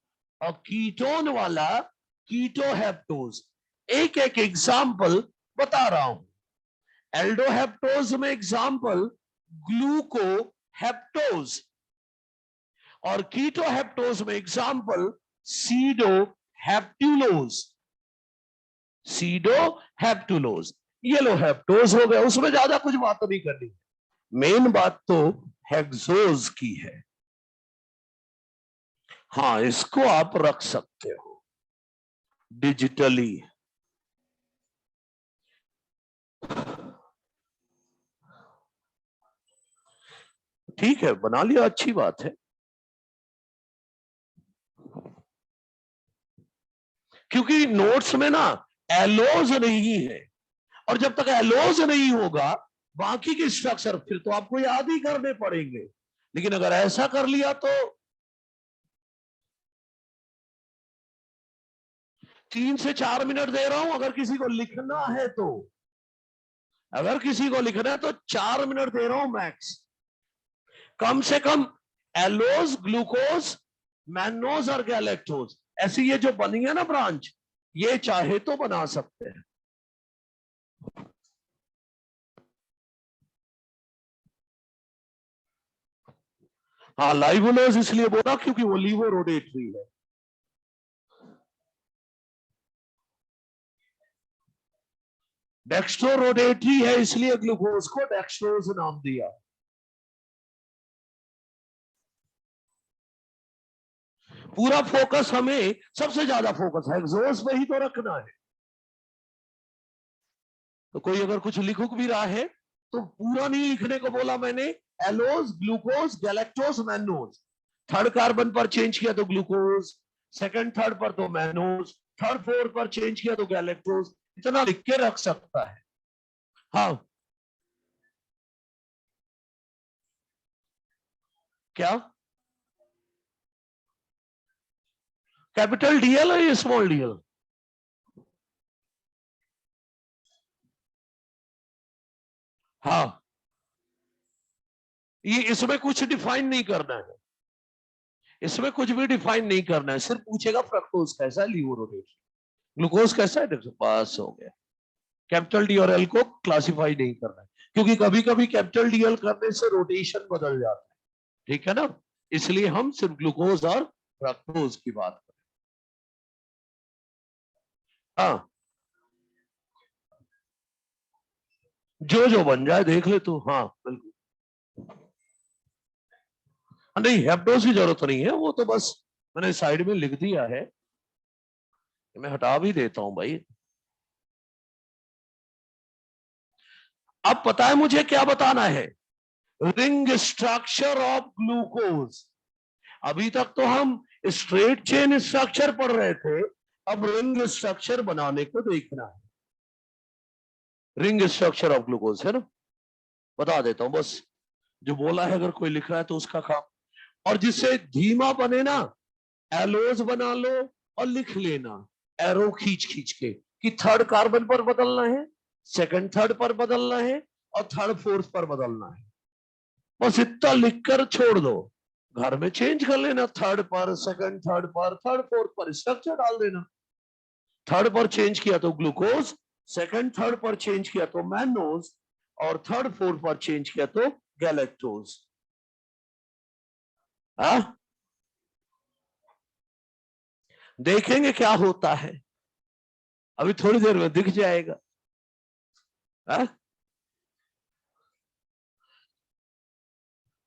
और कीटोन वाला कीटोहेप्टोज। एक एक एग्जाम्पल बता रहा हूं। एल्डोहेप्टोज में एग्जाम्पल ग्लूकोहेप्टोज और कीटोहेप्टोज में एग्जाम्पल सीडोहेप्टुलोज। सीडोहेप्टुलोज येलोहेप्टोज हो गया, उसमें ज्यादा कुछ बात नहीं करनी। मेन बात तो हेक्सोज की है। हाँ, इसको आप रख सकते हो डिजिटली। ठीक है, बना लिया, अच्छी बात है। क्योंकि नोट्स में ना एलोज नहीं है, और जब तक एलोज नहीं होगा बाकी के स्ट्रक्चर फिर तो आपको याद ही करने पड़ेंगे। लेकिन अगर ऐसा कर लिया तो 3 से 4 मिनट दे रहा हूं। अगर किसी को लिखना है तो, अगर किसी को लिखना है तो 4 मिनट दे रहा हूं मैक्स। कम से कम एलोज, ग्लूकोज, मैनोज और गैलेक्टोज, ऐसी ये जो बनी है ना ब्रांच, ये चाहे तो बना सकते हैं। हाँ, लाइवोलोज इसलिए बोला क्योंकि वो लीवोरोडेटरी है। डेक्स्ट्रोरोडेटरी है इसलिए ग्लूकोज को डेक्स्ट्रोज नाम दिया। पूरा फोकस हमें, सबसे ज्यादा फोकस हेक्सोज पे ही तो रखना है। तो कोई अगर कुछ लिख भी रहा है तो पूरा नहीं लिखने को बोला मैंने। Allose, glucose, galactose, mannose. Third carbon पर चेंज किया तो ग्लूकोज, सेकंड थर्ड पर तो मैनोज, थर्ड फोर्थ पर चेंज किया तो गैलेक्टोज। इतना लिख के रख सकता है। हाँ, क्या कैपिटल डीएल है या स्मॉल डीएल? हाँ, ये इसमें कुछ डिफाइन नहीं करना है, इसमें कुछ भी डिफाइन नहीं करना है। सिर्फ पूछेगा फ्रक्टोज कैसा है, लीवोरोडेटरी, ग्लूकोज कैसा है, पास हो गया। कैपिटल डी और एल को क्लासिफाई नहीं करना है, क्योंकि कभी कभी कैपिटल डी एल करने से रोटेशन बदल जाता है। ठीक है ना, इसलिए हम सिर्फ ग्लूकोज और फ्रक्टोज की बात करें। हाँ, जो जो बन जाए देख ले तू। हाँ बिल्कुल, नहीं हेप्टोज की जरूरत नहीं है, वो तो बस मैंने साइड में लिख दिया है, मैं हटा भी देता हूं भाई। अब पता है मुझे क्या बताना है, रिंग स्ट्रक्चर ऑफ ग्लूकोज। अभी तक तो हम स्ट्रेट चेन स्ट्रक्चर पढ़ रहे थे, अब रिंग स्ट्रक्चर बनाने को देखना है। रिंग स्ट्रक्चर ऑफ ग्लूकोज है ना, बता देता हूं बस, जो बोला है अगर कोई लिख रहा है तो उसका काम। और जिससे धीमा बने ना, एलोज बना लो और लिख लेना एरो खींच खींच के कि थर्ड कार्बन पर बदलना है, सेकंड थर्ड पर बदलना है और थर्ड फोर्थ पर बदलना है। बस इतना लिखकर छोड़ दो, घर में चेंज कर लेना, थर्ड पर, सेकंड थर्ड पर, थर्ड फोर्थ पर स्ट्रक्चर डाल देना। थर्ड पर चेंज किया तो ग्लूकोज, सेकंड थर्ड पर चेंज किया तो मैनोज, और थर्ड फोर्थ पर चेंज किया तो गैलेक्टोज। देखेंगे क्या होता है, अभी थोड़ी देर में दिख जाएगा। हा?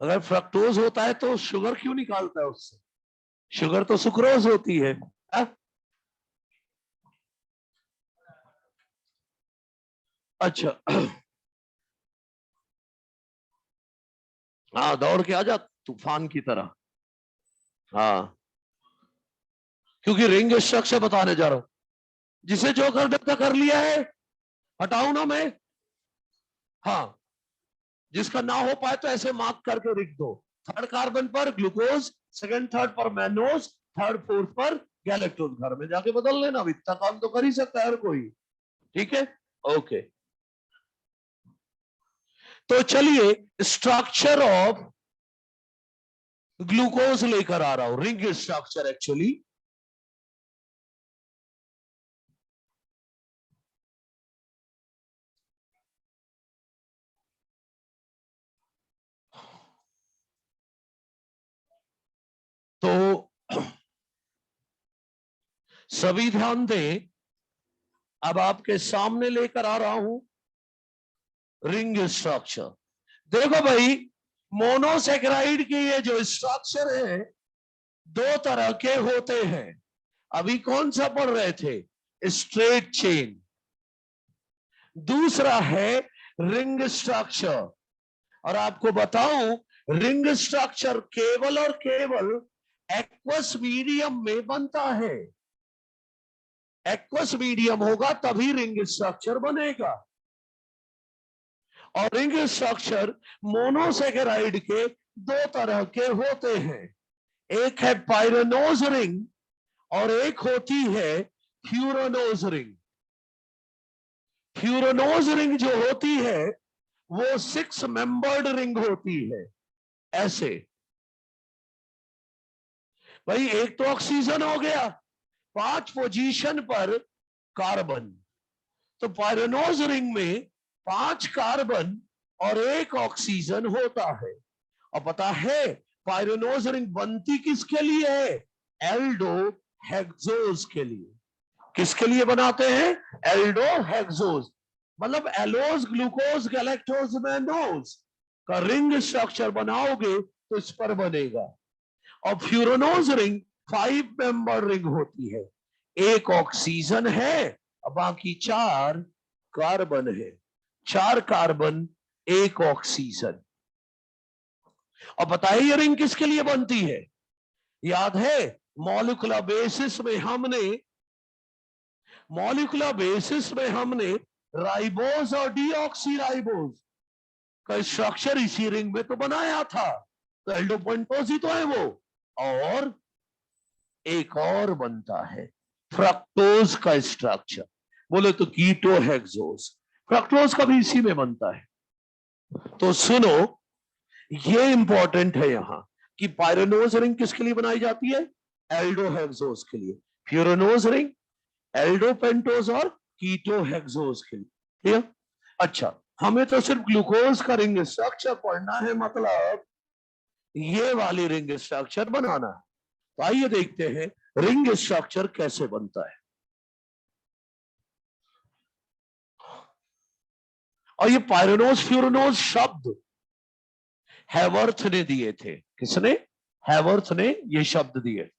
अगर फ्रक्टोज होता है तो शुगर क्यों निकालता है उससे? शुगर तो सुक्रोज होती है। हा? अच्छा, हाँ दौड़ के आ जा तूफान की तरह। हाँ, क्योंकि रिंग स्ट्रक्चर बताने जा रहा हूं, जिसे जो कर देता कर लिया है, हटाऊ ना मैं। हाँ, जिसका ना हो पाए तो ऐसे मार्क करके लिख दो, थर्ड कार्बन पर ग्लूकोज, सेकंड थर्ड पर मैनोज, थर्ड फोर्थ पर गैलेक्टोज। घर में जाके बदल लेना, अब इतना काम तो कर ही सकता है हर कोई। ठीक है, ओके, तो चलिए स्ट्रक्चर ऑफ ग्लूकोज लेकर आ रहा हूं, रिंग स्ट्रक्चर एक्चुअली। तो सभी ध्यान दें, अब आपके सामने लेकर आ रहा हूं रिंग स्ट्रक्चर। देखो भाई, मोनोसेकेराइड के ये जो स्ट्रक्चर है दो तरह के होते हैं। अभी कौन सा पढ़ रहे थे? Straight chain. दूसरा है रिंग स्ट्रक्चर। और आपको बताऊं, रिंग स्ट्रक्चर केवल और केवल एक्वस मीडियम में बनता है। एक्वस मीडियम होगा तभी रिंग स्ट्रक्चर बनेगा। और रिंग स्ट्रक्चर मोनोसेकेराइड के दो तरह के होते हैं। एक है पायरेनोज रिंग और एक होती है फ्यूरानोज रिंग। फ्यूरानोज रिंग जो होती है वो 6 मेंबर्ड रिंग होती है। ऐसे भाई, एक तो ऑक्सीजन हो गया, 5 पोजीशन पर कार्बन। तो पायरेनोज रिंग में 5 कार्बन और 1 ऑक्सीजन होता है। और पता है पायरेनोज रिंग बनती किसके लिए है? एल्डो हेक्सोज के लिए। किसके लिए बनाते हैं? Aldo hexose. मतलब एलोज ग्लूकोज गैलेक्टोज मैनोज का रिंग स्ट्रक्चर बनाओगे तो इस पर बनेगा। और फ्यूरानोज रिंग 5 मेंबर रिंग होती है। 1 ऑक्सीजन है और बाकी 4 कार्बन है। 4 कार्बन 1 ऑक्सीजन। और बताइए ये रिंग किसके लिए बनती है? याद है मॉलिक्यूलर बेसिस में हमने राइबोज और डीऑक्सीराइबोज का स्ट्रक्चर इसी रिंग में तो बनाया था। तो एल्डोपेंटोज ही तो है वो। और एक और बनता है फ्रक्टोज का स्ट्रक्चर। बोले तो कीटो हेक्सोज। फ्रक्टोज का भी इसी में बनता है। तो सुनो, ये इंपॉर्टेंट है यहां कि पायरेनोज रिंग किसके लिए बनाई जाती है? एल्डो हेक्सोज के लिए। फ्यूरानोज रिंग एल्डोपेंटोज और कीटो हेक्सोज के लिए। क्लियर? अच्छा, हमें तो सिर्फ ग्लूकोज का रिंग स्ट्रक्चर पढ़ना है, मतलब ये वाली रिंग स्ट्रक्चर बनाना है। तो आइए देखते हैं रिंग स्ट्रक्चर कैसे बनता है। और ये पायरेनोज फ्यूरानोज शब्द हैवर्थ ने दिए थे। किसने? हैवर्थ ने ये शब्द दिए।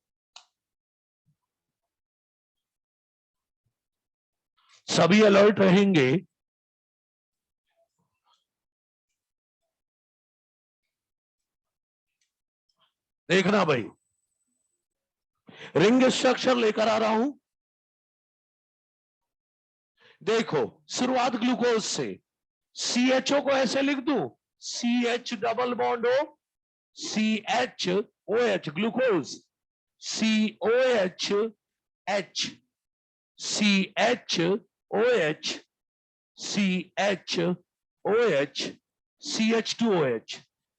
सभी अलर्ट रहेंगे। देखना भाई, रिंग स्ट्रक्चर लेकर आ रहा हूं। देखो, शुरुआत ग्लूकोज से। CHO को ऐसे लिख दूं, CH double bond O, CHOH glucose, COH H, CHOH, CHOH, CH2OH।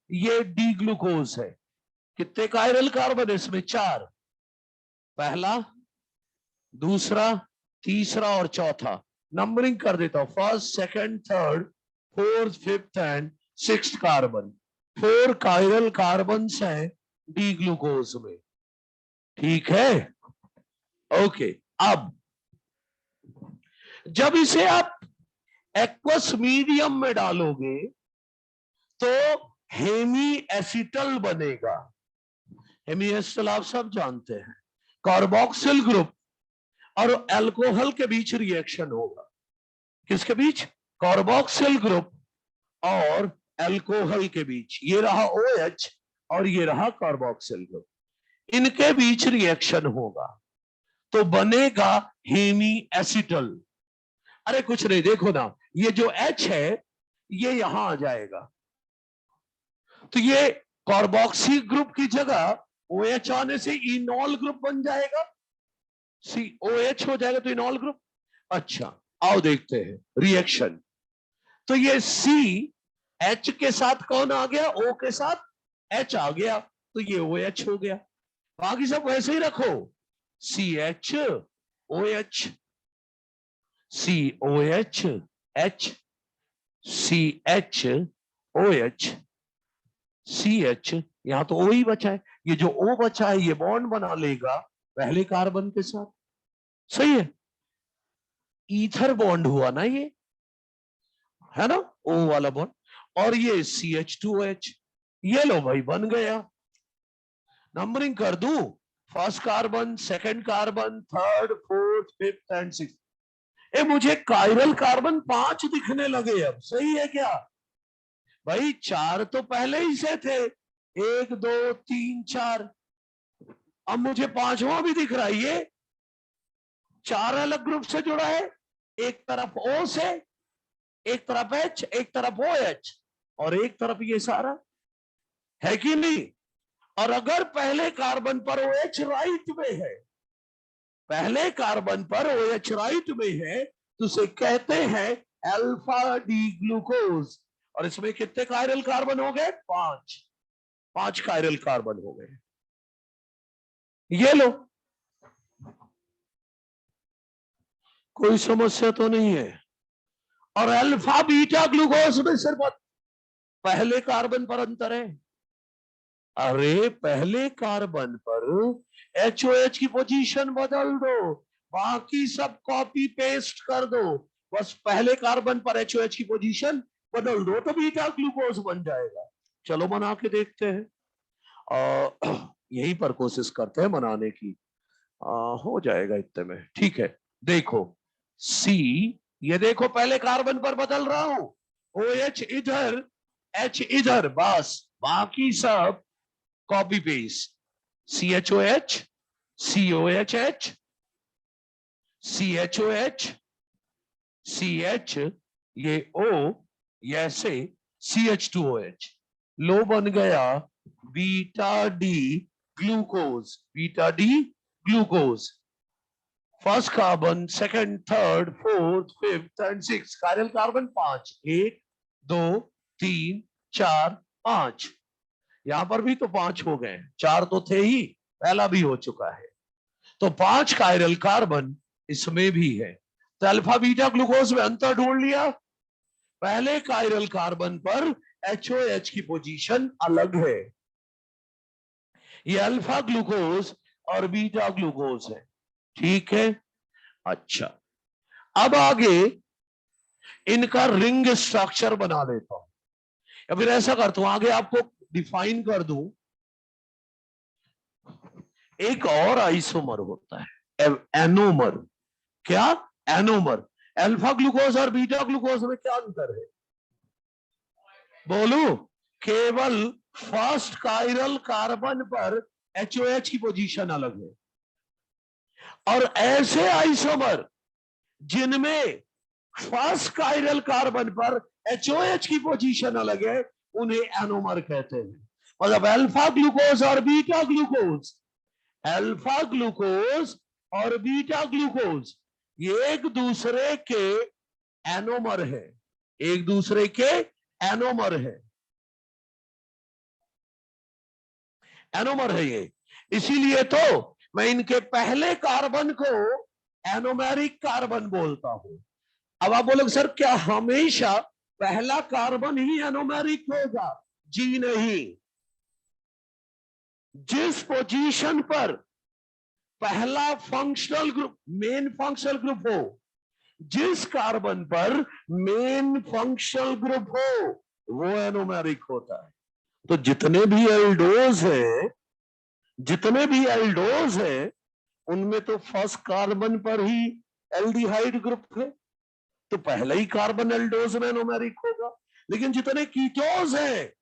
ये डी ग्लूकोज है। कितने कायरल कार्बन है इसमें? 4। पहला, दूसरा, तीसरा और चौथा। नंबरिंग कर देता हूं, first, second, third, fourth, fifth and 6th carbon. 4 chiral carbon है डी ग्लूकोज में। ठीक है, ओके। अब जब इसे आप एक्वस मीडियम में डालोगे तो हेमी एसिटल बनेगा। हेमी एसिटल आप सब जानते हैं, कार्बोक्सिल ग्रुप और अल्कोहल के बीच रिएक्शन होगा। किसके बीच? कार्बोक्सिल ग्रुप और अल्कोहल के बीच। ये रहा OH और ये रहा कार्बोक्सिल ग्रुप, इनके बीच रिएक्शन होगा तो बनेगा हेमी एसिटल। अरे कुछ नहीं, देखो ना, ये जो H है ये यहां आ जाएगा, तो ये कार्बोक्सी ग्रुप की जगह OH आने से इनॉल ग्रुप बन जाएगा। COH हो जाएगा तो इनॉल ग्रुप। अच्छा, आओ देखते हैं रिएक्शन। तो ये सी एच के साथ कौन आ गया, ओ के साथ एच आ गया, तो ये ओ एच हो गया। बाकी सब वैसे ही रखो, C H O H, C O H H, C H O H, C H, यहां तो ओ ही बचा है, ये जो ओ बचा है ये बॉन्ड बना लेगा पहले कार्बन के साथ, सही है, ईथर बॉन्ड हुआ ना ये, है ना, ओ वाला बॉन्ड, और ये CH2OH, ये लो भाई बन गया। नंबरिंग कर दूं, first carbon, second carbon, third, fourth, fifth and six. ए मुझे कायरल कार्बन 5 दिखने लगे, अब सही है क्या भाई? 4 तो पहले ही से थे, 1 2 3 4, अब मुझे 5वां भी दिख रहा है, ये 4 अलग ग्रुप से जुड़ा है, एक तरफ O से, एक तरफ H, एक तरफ OH, और एक तरफ ये सारा, है कि नहीं? और अगर पहले कार्बन पर OH राइट में है, पहले कार्बन पर OH राइट में है, तो उसे कहते हैं अल्फा डी ग्लूकोज। और इसमें कितने कायरल कार्बन हो गए? 5 कायरल कार्बन हो गए। ये लो, कोई समस्या तो नहीं है। और अल्फा बीटा ग्लूकोज में सिर्फ पहले कार्बन पर अंतर है। अरे पहले कार्बन पर HOH की पोजीशन बदल दो, बाकी सब कॉपी पेस्ट कर दो, बस पहले कार्बन पर HOH की पोजीशन बदल दो तो बीटा ग्लूकोज बन जाएगा। चलो बना के देखते हैं, यहीं पर कोशिश करते हैं बनाने की, हो जाएगा इतने में, ठीक है। देखो C, ये देखो पहले कार्बन पर बदल रहा हूं, OH इधर, H इधर, बस बाकी सब copy paste, CHOH, COHH, CHOH, CH, ये O, ये ऐसे CH2OH, लो बन गया beta D glucose, beta D glucose. First carbon, second, third, fourth, fifth and six, chiral carbon 5, 1 2 3 4 5, यहां पर भी तो 5 हो गए, 4 तो थे ही, पहला भी हो चुका है, तो 5 कायरल कार्बन इसमें भी है। तो अल्फा बीटा ग्लूकोज में अंतर ढूंढ लिया, पहले कायरल कार्बन पर HOH की पोजीशन अलग है, ये अल्फा ग्लूकोज और बीटा ग्लूकोज है, ठीक है। अच्छा, अब आगे इनका रिंग स्ट्रक्चर बना लेता हूं, या फिर ऐसा करता हूं आगे आपको डिफाइन कर दूं, एक और आइसोमर होता है एनोमर। क्या? एनोमर। अल्फा ग्लूकोज और बीटा ग्लूकोज में क्या अंतर है? बोलू, केवल फर्स्ट कायरल कार्बन पर HOH की पोजीशन अलग है, और ऐसे आइसोमर जिनमें फर्स्ट कायरल कार्बन पर HOH की पोजीशन अलग है, उन्हें एनोमर कहते हैं। मतलब अल्फा ग्लूकोज और बीटा ग्लूकोज, अल्फा ग्लूकोज और बीटा ग्लूकोज ये एक दूसरे के एनोमर है, एक दूसरे के एनोमर है, एनोमर है ये। इसीलिए तो मैं इनके पहले कार्बन को एनोमेरिक कार्बन बोलता हूं। अब आप बोलोगे सर क्या हमेशा पहला कार्बन ही एनोमेरिक होगा? जी नहीं, जिस पोजीशन पर पहला functional group, main functional group हो, जिस कार्बन पर मेन फंक्शनल ग्रुप हो, वो एनोमेरिक होता है। तो जितने भी एल्डोज है, जितने भी एल्डोज है, उनमें तो फर्स्ट कार्बन पर ही एल्डिहाइड ग्रुप है, तो पहला ही कार्बन एल्डोज में एनोमेरिक होगा। लेकिन जितने कीटोज हैं,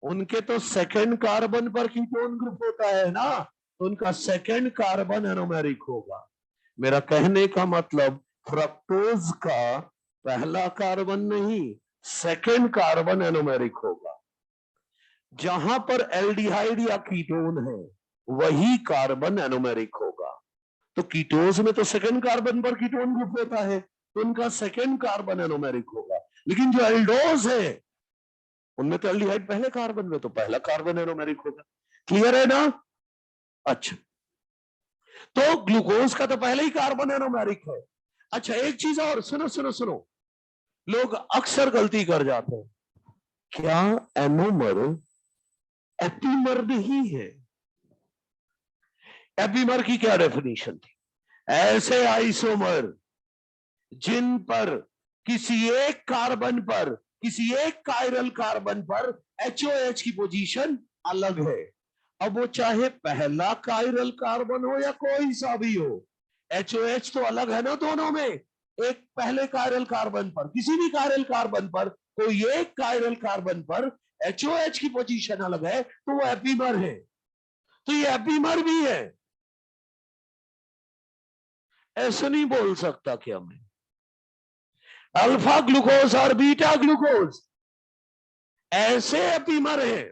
उनके तो सेकंड कार्बन पर कीटोन ग्रुप होता है ना, तो उनका सेकंड कार्बन एनोमेरिक होगा। मेरा कहने का मतलब फ्रक्टोज का पहला कार्बन नहीं, सेकंड कार्बन एनोमेरिक होगा। जहां पर एल्डिहाइड या कीटोन है, वही कार्बन एनोमेरिक होगा। तो कीटोज में तो सेकंड कार्बन पर कीटोन ग्रुप होता है, तो उनका सेकेंड कार्बन एरोमेरिक होगा। लेकिन जो एल्डोज है उनमें तो एल्डिहाइड पहले कार्बन में, तो पहला कार्बन एरोमेरिक होगा। क्लियर है ना? अच्छा, तो ग्लूकोज का तो पहले ही कार्बन एरोमेरिक है। अच्छा, एक चीज और, सुनो सुनो सुनो, लोग अक्सर गलती कर जाते हैं, क्या एनोमर एपीमर नहीं है? एपीमर की क्या डेफिनेशन थी? ऐसे आइसोमर जिन पर किसी एक कार्बन पर, किसी एक कायरल कार्बन पर HOH की पोजीशन अलग है। अब वो चाहे पहला कायरल कार्बन हो या कोई सा भी हो, HOH तो अलग है ना दोनों में। एक पहले कायरल कार्बन पर, किसी भी कायरल कार्बन पर, कोई एक कायरल कार्बन पर HOH की पोजीशन अलग है, तो वो एपीमर है। तो ये एपीमर भी है, ऐसे नहीं बोल सकता क्या मैं? अल्फा ग्लूकोज और बीटा ग्लूकोज ऐसे एपीमर है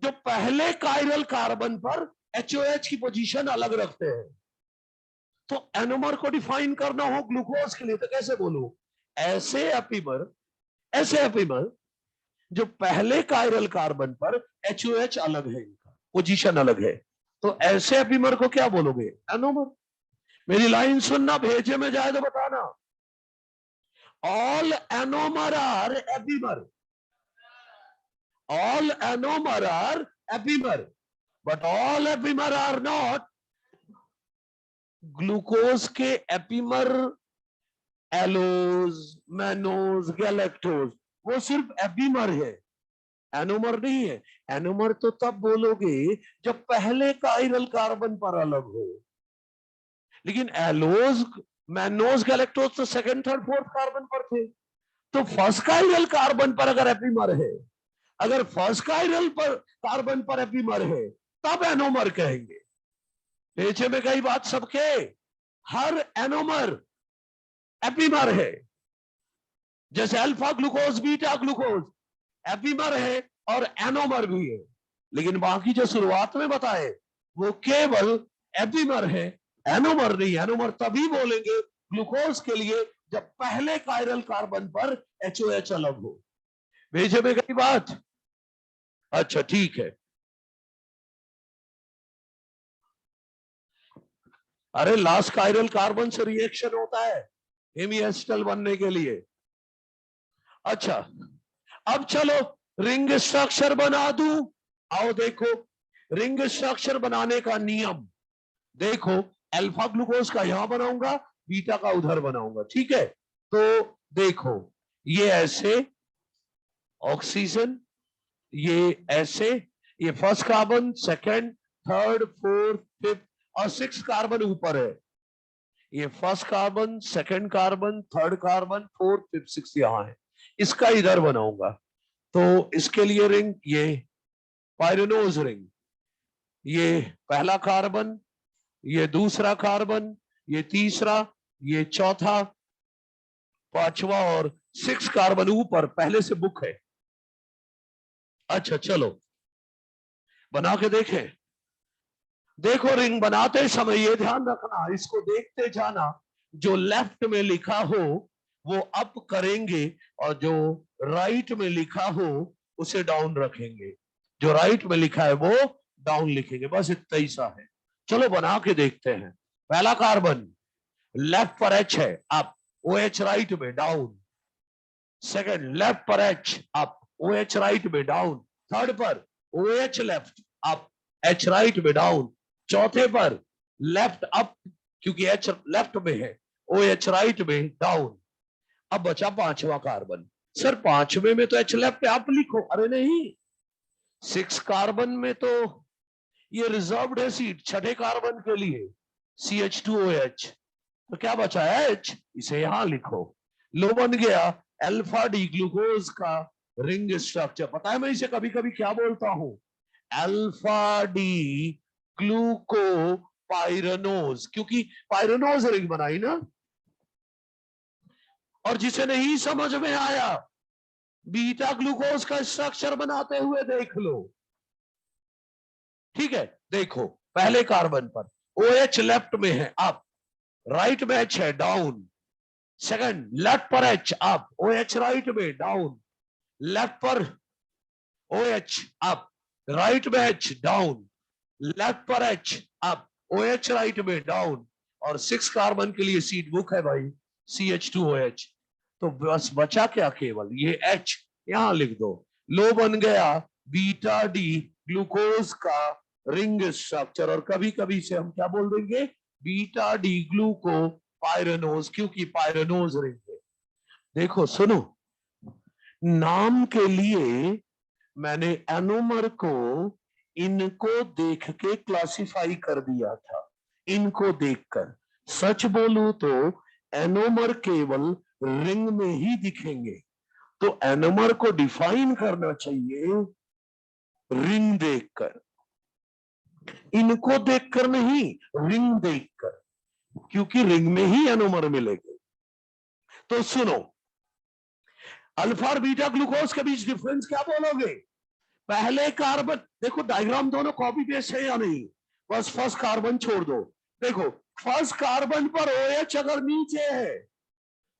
जो पहले कायरल कार्बन पर HOH की पोजीशन अलग रखते हैं। तो एनोमर को डिफाइन करना हो ग्लूकोज के लिए तो कैसे बोलूं? ऐसे एपीमर, ऐसे एपीमर जो पहले कायरल कार्बन पर HOH अलग है, इनका पोजीशन अलग है, तो ऐसे एपीमर को क्या बोलोगे? एनोमर। मेरी लाइन सुनना, भेजे में जाए तो बताना। All anomer are epimer, all anomer are epimer, but all epimer are not। Glucose के एपीमर एलोज, मैनोज, गैलेक्टोज, वो सिर्फ एपीमर है, एनोमर नहीं है। एनोमर तो तब बोलोगे जब पहले कायरल कार्बन पर अलग हो, लेकिन एलोज, मैनोज, गैलेक्टोज तो सेकंड, थर्ड, फोर्थ कार्बन पर थे। तो फर्स्ट कायरल कार्बन पर अगर एपीमर है, अगर फर्स्ट कायरल पर कार्बन पर एपीमर है, तब एनोमर कहेंगे। पेचे में गई बात सबके? हर एनोमर एपीमर है। जैसे alpha glucose, beta glucose epimer है और एनोमर भी है, लेकिन बाकी जो शुरुआत में बताए वो केवल एपीमर है, एनोमर नहीं। एनोमर तभी बोलेंगे ग्लूकोज के लिए जब पहले कायरल कार्बन पर HOH अलग हो। भेजे में गई बात? अच्छा ठीक है। अरे लास्ट कायरल कार्बन से रिएक्शन होता है हेमीएस्टल बनने के लिए। अच्छा, अब चलो रिंग स्ट्रक्चर बना दूं। आओ देखो, रिंग स्ट्रक्चर बनाने का नियम देखो। अल्फा ग्लूकोज का यहां बनाऊंगा, बीटा का उधर बनाऊंगा, ठीक है? तो देखो, ये ऐसे ऑक्सीजन, ये ऐसे, ये first carbon, second, third, fourth, fifth और सिक्स कार्बन ऊपर है। ये first carbon, second carbon, third carbon, fourth, fifth, six यहां है। इसका इधर बनाऊंगा, तो इसके लिए रिंग, ये पायरेनोज रिंग, ये पहला कार्बन, ये दूसरा कार्बन, ये तीसरा, ये चौथा, पांचवा और सिक्स कार्बन ऊपर पहले से बुक है। अच्छा चलो बना के देखें। देखो, रिंग बनाते समय ये ध्यान रखना, इसको देखते जाना, जो लेफ्ट में लिखा हो वो अप करेंगे और जो राइट में लिखा हो उसे डाउन रखेंगे। जो राइट में लिखा है वो डाउन लिखेंगे, बस इतना ही सा है। चलो बना के देखते हैं। पहला कार्बन लेफ्ट पर H है, अप, OH राइट में डाउन। सेकंड लेफ्ट पर H, अप, OH राइट में डाउन। थर्ड पर OH left, up, H right में डाउन। चौथे पर लेफ्ट अप, क्योंकि H लेफ्ट में है, OH राइट में डाउन। अब बचा पांचवा कार्बन। सर पांचवे में तो H लेफ्ट आप लिखो। अरे नहीं, सिक्स कार्बन में तो ये रिजर्व्ड है सीट छठे कार्बन के लिए, CH2OH। तो क्या बचा है H, इसे यहां लिखो। लो बन गया अल्फा डी ग्लूकोज का रिंग स्ट्रक्चर। पता है मैं इसे कभी कभी क्या बोलता हूं? अल्फा डी ग्लूको पायरेनोज, क्योंकि पायरेनोज रिंग बनाई ना। और जिसे नहीं समझ में आया, बीटा ग्लूकोज का स्ट्रक्चर बनाते हुए देख लो। ठीक है, देखो पहले कार्बन पर OH लेफ्ट में है, अप, राइट में H है, डाउन। सेकंड, लेफ्ट पर H up, O H right में डाउन, लेफ्ट पर ओ एच अप, राइट में एच डाउन, लेफ्ट पर H up, O H right में डाउन। और 6 कार्बन के लिए सीट बुक है भाई, CH2OH। तो बस बचा क्या, केवल ये H यहां लिख दो। लो बन गया बीटा डी ग्लूकोज का रिंग स्ट्रक्चर, और कभी कभी से हम क्या बोल देंगे, बीटा डी ग्लूको पायरेनोज, क्योंकि पायरेनोज रिंग है। देखो सुनो, नाम के लिए मैंने एनोमर को इनको देख के क्लासिफाई कर दिया था, इनको देखकर। सच बोलूं तो एनोमर केवल रिंग में ही दिखेंगे, तो एनोमर को डिफाइन करना चाहिए रिंग देखकर, इनको देखकर नहीं, रिंग देखकर, क्योंकि रिंग में ही एनोमर मिलेंगे। तो सुनो, अल्फा और बीटा ग्लूकोज के बीच डिफरेंस क्या बोलोगे? पहले कार्बन, देखो डायग्राम दोनों कॉपी पेस्ट है या नहीं, बस फर्स्ट कार्बन छोड़ दो। देखो फर्स्ट कार्बन पर OH अगर नीचे है,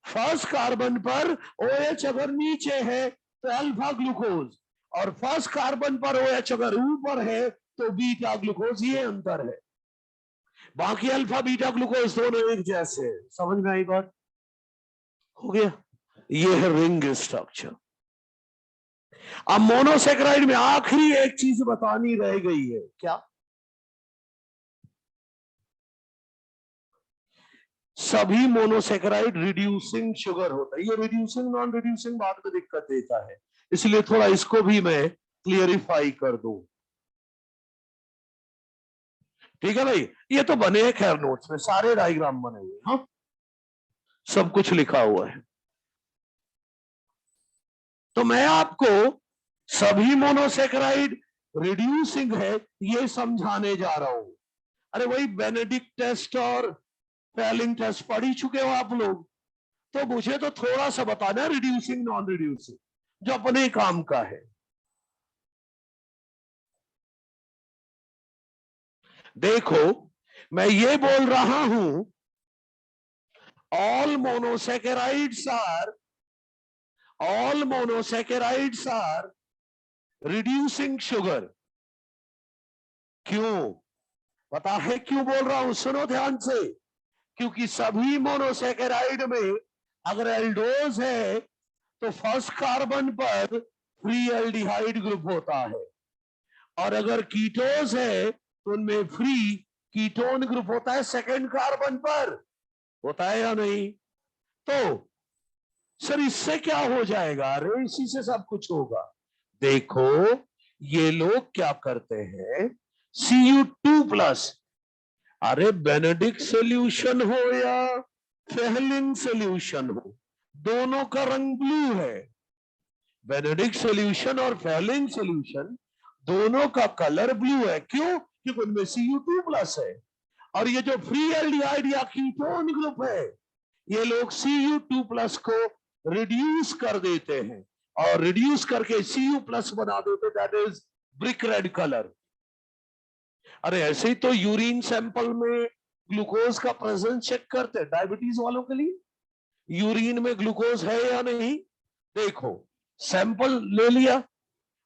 फर्स्ट कार्बन पर OH अगर नीचे है तो अल्फा ग्लूकोज, और फर्स्ट कार्बन पर OH अगर ऊपर है तो बीटा ग्लूकोज। ये अंतर है, बाकी अल्फा बीटा ग्लूकोज दोनों एक जैसे। समझ में आई बात? हो गया, ये है रिंग स्ट्रक्चर। अब मोनोसेक्राइड में आखिरी एक चीज बतानी रह गई है, क्या? सभी मोनोसेक्राइड रिड्यूसिंग शुगर होता है। ये रिड्यूसिंग नॉन रिड्यूसिंग बाद में दिक्कत देता है, इसलिए थोड़ा इसको भी मैं क्लियरिफाई कर दूं। ठीक है भाई, ये तो बने हैं खैर नोट्स में, सारे डायग्राम बने हुए, हाँ सब कुछ लिखा हुआ है। तो मैं आपको सभी मोनोसेक्राइड रिड्यूसिंग है ये समझाने जा रहा हूं। अरे वही बेनेडिक्ट टेस्ट और फेलिंग टेस्ट पढ़ ही चुके हो आप लोग, तो मुझे तो थोड़ा सा बताना रिड्यूसिंग नॉन रिड्यूसिंग जो अपने काम का है। देखो मैं ये बोल रहा हूं, all monosaccharides are reducing sugar. क्यों? पता है क्यों बोल रहा हूं? सुनो ध्यान से। क्योंकि सभी मोनोसेकेराइड में अगर एल्डोज है तो फर्स्ट कार्बन पर फ्री एल्डिहाइड ग्रुप होता है, और अगर कीटोज है तो उनमें फ्री कीटोन ग्रुप होता है सेकंड कार्बन पर, होता है या नहीं? तो सर इससे क्या हो जाएगा? अरे इसी से सब कुछ होगा। देखो ये लोग क्या करते हैं, Cu2+, अरे बेनेडिक्ट सोल्यूशन हो या फेहलिन सोल्यूशन हो, दोनों का रंग ब्लू है। बेनेडिक्ट सोल्यूशन और फेहलिन सोल्यूशन दोनों का कलर ब्लू है। क्यों? क्योंकि उनमें Cu2+ है, और ये जो फ्री एल्डिहाइड या कीटोन ग्रुप है, ये लोग Cu2+ को रिड्यूस कर देते हैं, और रिड्यूस करके Cu+ बना देते, that is brick red colour. अरे ऐसे ही तो यूरिन सैंपल में ग्लूकोज का प्रेजेंस चेक करते हैं डायबिटीज वालों के लिए, यूरिन में ग्लूकोज है या नहीं। देखो सैंपल ले लिया,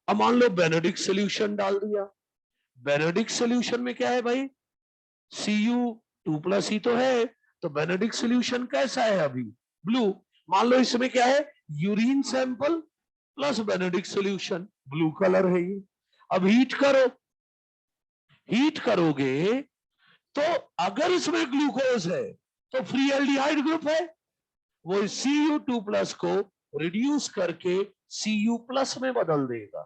अब मान लो बेनेडिक्ट सोल्यूशन डाल दिया। बेनेडिक्ट सोल्यूशन में क्या है भाई? Cu2+ ही तो है, तो बेनेडिक्ट सोल्यूशन कैसा है अभी? ब्लू। मान लो इसमें क्या है, urine sample plus Benedict solution, blue colour है ये। अब हीट करो, हीट करोगे तो अगर इसमें ग्लूकोज है तो फ्री एल्डिहाइड ग्रुप है, वो Cu2+ को रिड्यूस करके Cu+ में बदल देगा,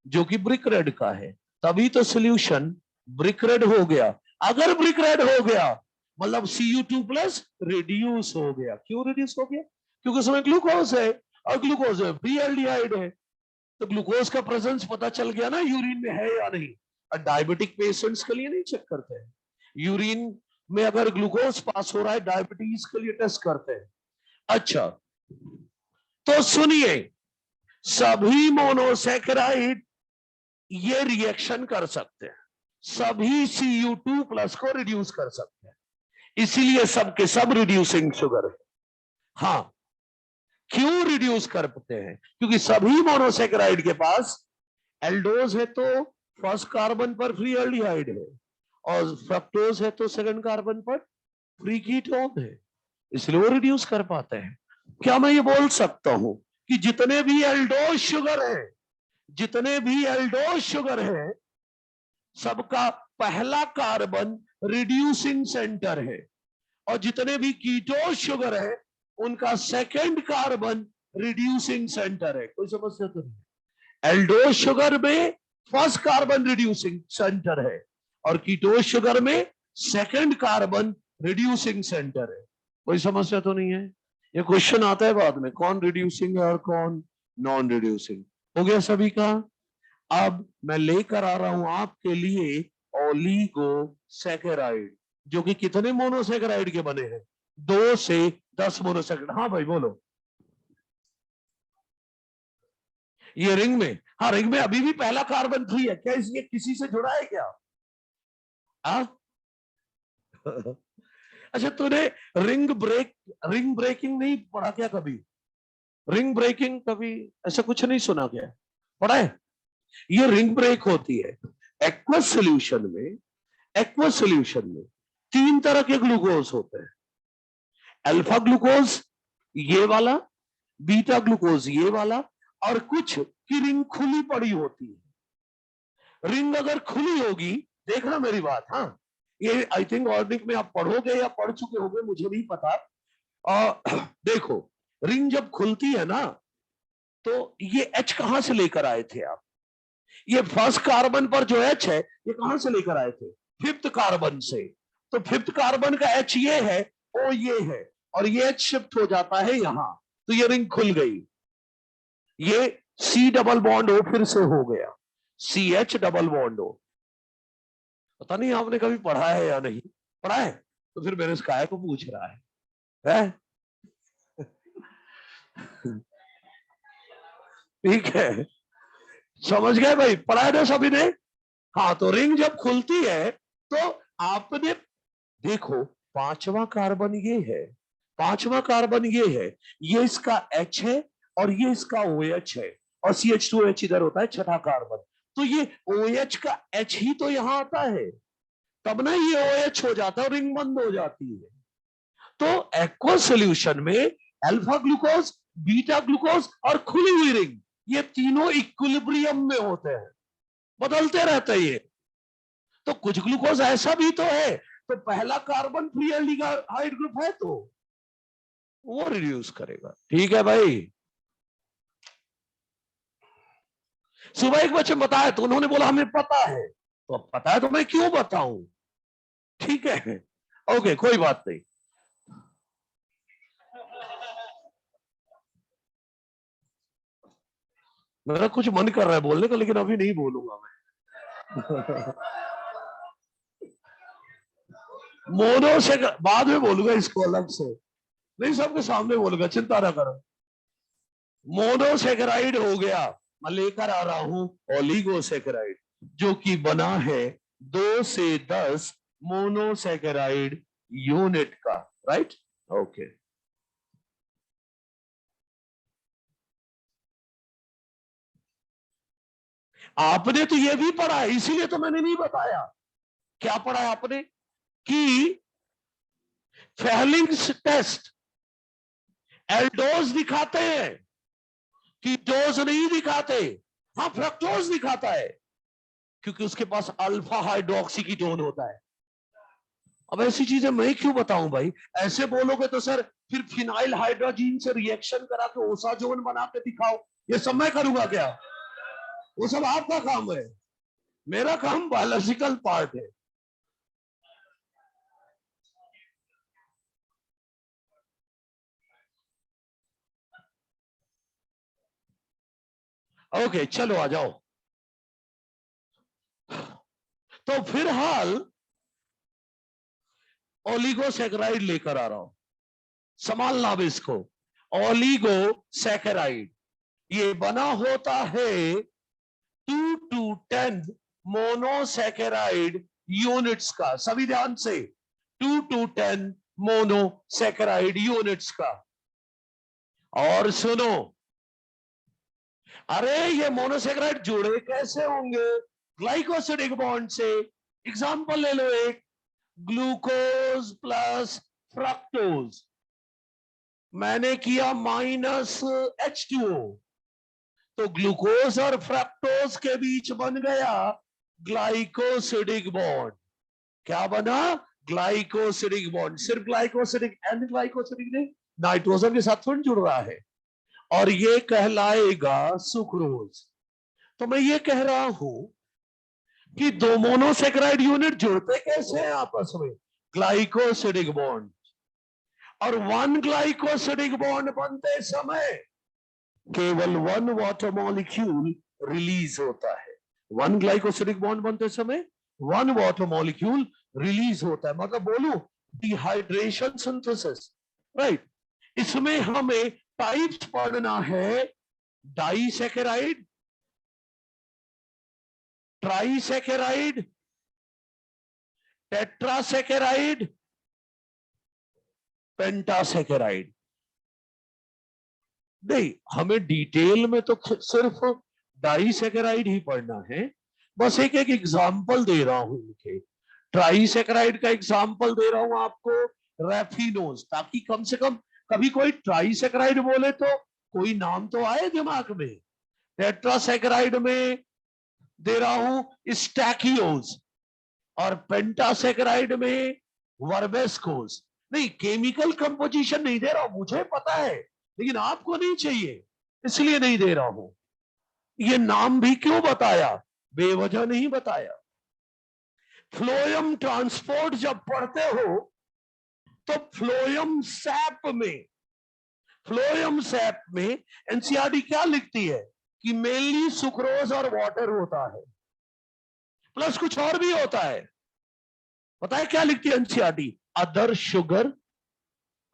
जो कि ब्रिक रेड का है। तभी तो सोल्यूशन ब्रिक रेड हो गया। अगर ब्रिक रेड हो गया मतलब Cu2+ रिड्यूस हो गया। क्यों रिड्यूस हो गया? क्योंकि उसमें ग्लूकोज है, और ग्लूकोज है फ्री एल्डिहाइड है, तो ग्लूकोज का प्रेजेंस पता चल गया ना यूरिन में है या नहीं। डायबिटिक पेशेंट्स के लिए नहीं चेक करते हैं, यूरिन में अगर ग्लूकोज पास हो रहा है डायबिटीज के लिए टेस्ट करते हैं। अच्छा तो सुनिए, सभी मोनोसेकेराइड ये रिएक्शन कर सकते हैं, सभी Cu2+ को रिड्यूस कर सकते हैं, इसीलिए सबके सब रिड्यूसिंग शुगर है। हाँ, क्यों रिड्यूस कर पाते हैं? क्योंकि सभी मोनोसेकेराइड के पास एल्डोज है तो फर्स्ट कार्बन पर फ्री एल्डिहाइड है, और फ्रक्टोज है तो सेकंड कार्बन पर फ्री कीटोन है, इसलिए वो रिड्यूस कर पाते हैं। क्या मैं ये बोल सकता हूं कि जितने भी एल्डोज शुगर है, जितने भी एल्डोज शुगर है, सबका पहला कार्बन रिड्यूसिंग सेंटर है, और जितने भी कीटोज शुगर है उनका सेकंड कार्बन रिड्यूसिंग सेंटर है। कोई समस्या तो नहीं? एल्डोज शुगर में फर्स्ट कार्बन रिड्यूसिंग सेंटर है, और कीटोज शुगर में सेकंड कार्बन रिड्यूसिंग सेंटर है। कोई समस्या तो नहीं है? ये क्वेश्चन आता है बाद में, कौन रिड्यूसिंग है और कौन नॉन रिड्यूसिंग। हो गया सभी का? अब मैं लेकर आ रहा हूं आपके लिए ओलिगोसैकेराइड, जो कि कितने मोनोसैकेराइड के बने हैं? 2 से 10 मोनोसैकेराइड। हाँ भाई बोलो। ये रिंग में, हाँ रिंग में अभी भी पहला कार्बन फ्री है क्या? इसलिए किसी से जुड़ा है क्या? हाँ अच्छा, तूने रिंग ब्रेकिंग नहीं पढ़ा क्या कभी? रिंग ब्रेकिंग कभी ऐसा कुछ नहीं सुना क्या? पढ़ा है? ये रिंग ब्रेक होती है। एक्वस सोल्यूशन में, एक्वस सोल्यूशन में 3 तरह के ग्लूकोज होते हैं। अल्फा ग्लूकोज ये वाला, बीटा ग्लूकोज ये वाला, और कुछ की रिंग खुली पड़ी होती है। रिंग अगर खुली होगी, देखना मेरी बात, हाँ ये आई थिंक ऑर्गेनिक में आप पढ़ोगे या पढ़ चुके होगे, मुझे नहीं पता। देखो, रिंग जब खुलती है ना, तो ये एच कहां से लेकर आए थे आप? ये फर्स्ट कार्बन पर जो एच है, ये कहां से लेकर आए थे? फिफ्थ कार्बन से। तो फिफ्थ कार्बन का एच ये है, ओ ये है, और ये एच शिफ्ट हो जाता है यहां, तो ये रिंग खुल गई। ये सी डबल बॉन्ड ओ फिर से हो गया, C H double bond O. पता नहीं आपने कभी पढ़ा है या नहीं पढ़ा है, तो फिर मेरे काय को पूछ रहा है? ठीक है, समझ गए भाई? पढ़ा है ना सभी ने? हाँ, तो रिंग जब खुलती है तो आपने देखो, पांचवा कार्बन ये है, पांचवा कार्बन ये है, ये इसका एच है, और ये इसका ओ एच है, और CH2H इधर होता है छठा कार्बन। तो ये OH का एच ही तो यहां आता है, तब ना ये OH हो जाता है और रिंग बंद हो जाती है। तो एक्वस सोल्यूशन में अल्फा ग्लूकोज, बीटा ग्लूकोज और खुली हुई रिंग, ये तीनों इक्विलिब्रियम में होते हैं, बदलते रहते हैं ये। तो कुछ ग्लूकोज ऐसा भी तो है, तो पहला कार्बन फ्री एल्डिहाइड ग्रुप है तो वो रिड्यूस करेगा। ठीक है भाई? सुबह एक बच्चे बताया तो उन्होंने बोला हमें पता है, तो अब पता है तो मैं क्यों बताऊं? ठीक है, ओके, कोई बात नहीं। मेरा कुछ मन कर रहा है बोलने का, लेकिन अभी नहीं बोलूंगा मैं। मोनो से बाद में बोलूंगा इसको अलग से, नहीं सबके सामने बोलूंगा, चिंता ना करो। मोनोसेकेराइड हो गया, मैं लेकर आ रहा हूं ओलिगोसेकेराइड, जो कि बना है 2 से 10 मोनोसेकेराइड यूनिट का। राइट? ओके। आपने तो ये भी पढ़ा है, इसीलिए तो मैंने नहीं बताया। क्या पढ़ा है आपने? कि फेलिंग्स टेस्ट एल्डोज दिखाते हैं, कीटोज नहीं दिखाते। हाँ, फ्रक्टोज दिखाता है, क्योंकि उसके पास अल्फा हाइड्रोक्सी कीटोन होता है। अब ऐसी चीजें मैं क्यों बताऊं भाई? ऐसे बोलोगे तो सर फिर फिनाइल हाइड्रोजीन से रिएक्शन करा के ओसाजोन बना के दिखाओ, ये सब मैं करूंगा क्या? वो सब आपका काम है, मेरा काम बायोलॉजिकल पार्ट है। ओके, चलो आ जाओ। तो फिर हाल ओलिगोसैकेराइड लेकर आ रहा हूं, संभालना अब इसको। ओलिगोसैकेराइड ये बना होता है 2 to 10 मोनोसैकेराइड यूनिट्स का। सभी ध्यान से, 2 to 10 मोनोसैकेराइड यूनिट्स का। और सुनो, अरे ये मोनोसेक्राइड जुड़े कैसे होंगे ग्लाइकोसिडिक बॉन्ड से? एग्जांपल ले लो एक, ग्लूकोज प्लस फ्रक्टोज, मैंने किया -H2O, तो ग्लूकोज और फ्रक्टोज के बीच बन गया ग्लाइकोसिडिक बॉन्ड। क्या बना? Glycosidic bond. सिर्फ ग्लाइकोसिडिक एंड ग्लाइकोसिडिक नहीं, नाइट्रोजन के साथ थोड़ी जुड़ रहा है, और ये कहलाएगा सुक्रोज। तो मैं ये कह रहा हूं कि दो मोनोसेक्राइड यूनिट जुड़ते कैसे हैं आपस में? Glycosidic bond. और वन ग्लाइकोसिडिक बॉन्ड बनते समय केवल वन वाटर मॉलिक्यूल रिलीज होता है। वन ग्लाइकोसिडिक बॉन्ड बनते समय वन वाटर मॉलिक्यूल रिलीज होता है, मतलब बोलूं डिहाइड्रेशन सिंथेसिस, राइट। इसमें हमें टाइप्स पढ़ना है, डाइसैकेराइड, ट्राइसैकेराइड, टेट्रासैकेराइड, पेंटासैकेराइड। नहीं, हमें डिटेल में तो सिर्फ डाइसैकेराइड ही पढ़ना है। बस एक एक एग्जांपल दे रहा हूं इनके। ट्राइसैकेराइड का एग्जांपल दे रहा हूं आपको, रेफिनोज, ताकि कम से कम कभी कोई ट्राइसैकेराइड बोले तो कोई नाम तो आए दिमाग में। टेट्रासैकेराइड में दे रहा हूं स्टैकियोज, और पेंटासैकेराइड में वर्बेस्कोज। नहीं, केमिकल कंपोजिशन नहीं दे रहा हूं, मुझे पता है, लेकिन आपको नहीं चाहिए, इसलिए नहीं दे रहा हूं। ये नाम भी क्यों बताया? बेवजह नहीं बताया। फ्लोएम ट्रांसपोर्ट जब पढ़ते हो तो फ्लोएम सैप में एनसीईआरटी क्या लिखती है कि मेनली सुक्रोज और वाटर होता है, प्लस कुछ और भी होता है। पता है क्या लिखती है NCERT? Other sugar,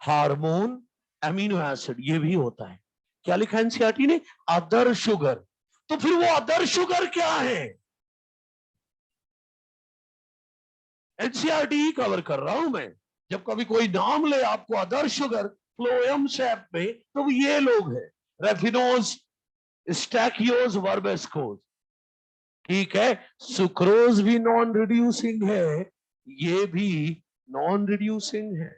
hormone, amino acid, ये भी होता है। क्या लिखा एनसीईआरटी ने? Other sugar. तो फिर वो अदर शुगर क्या है? एनसीईआरटी कवर कर रहा हूं मैं। जब कभी कोई नाम ले आपको अदर शुगर फ्लोएम सैप में, तो ये लोग हैं, रेफिनोज, स्टैकियोज, वर्बेस्कोज। ठीक है, सुक्रोज भी नॉन रिड्यूसिंग है, ये भी नॉन रिड्यूसिंग है।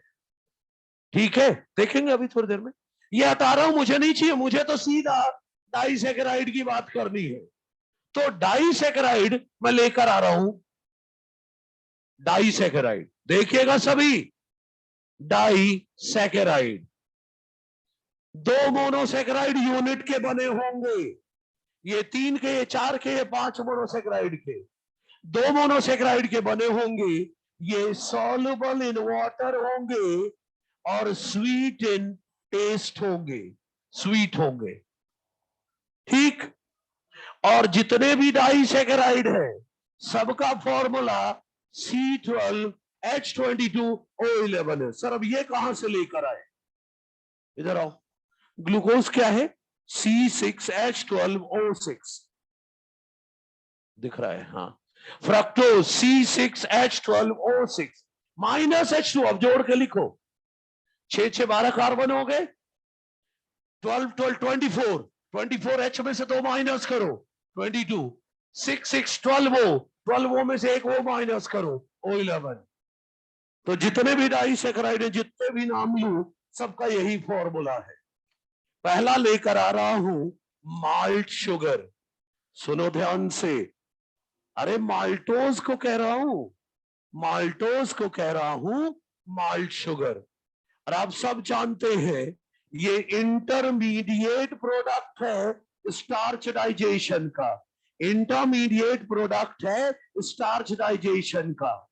ठीक है, देखेंगे अभी थोड़ी देर में। ये हटा रहा हूं, मुझे नहीं चाहिए, मुझे तो सीधा डाइसैकेराइड की बात करनी है। तो डाइसैकेराइड मैं लेकर आ रहा हूं, डाइसैकेराइड देखिएगा सभी, डाइसैकेराइड दो मोनोसेक्राइड यूनिट के बने होंगे। ये 3 के, ये 4 के, ये 5 मोनोसेक्राइड के, 2 मोनोसेक्राइड के बने होंगे। ये सॉल्युबल इन वाटर होंगे और स्वीट इन टेस्ट होंगे, स्वीट होंगे। ठीक, और जितने भी डाइसैकेराइड है सबका फॉर्मूला C12H22O11 है। सर अब ये कहां से लेकर आए? इधर आओ, ग्लूकोज क्या है? C6H12O6 दिख रहा है, हाँ। फ्रक्टोज C6H12O6 -H2, अब जोड़ के लिखो, 6 6 12 कार्बन हो गए, 12 12 24, 24H में से 2 माइनस करो, 22, 6 6 12O में से एक वो माइनस करो, O11। तो जितने भी डाइसैकेराइड है, जितने भी नाम लू, सबका यही फॉर्मूला है। पहला लेकर आ रहा हूं माल्ट शुगर, सुनो ध्यान से। अरे माल्टोज को कह रहा हूं, माल्टोज को कह रहा हूं माल्ट शुगर। और आप सब जानते हैं ये इंटरमीडिएट प्रोडक्ट है स्टार्च डाइजेशन का, इंटरमीडिएट प्रोडक्ट है स्टार्च डाइजेशन का।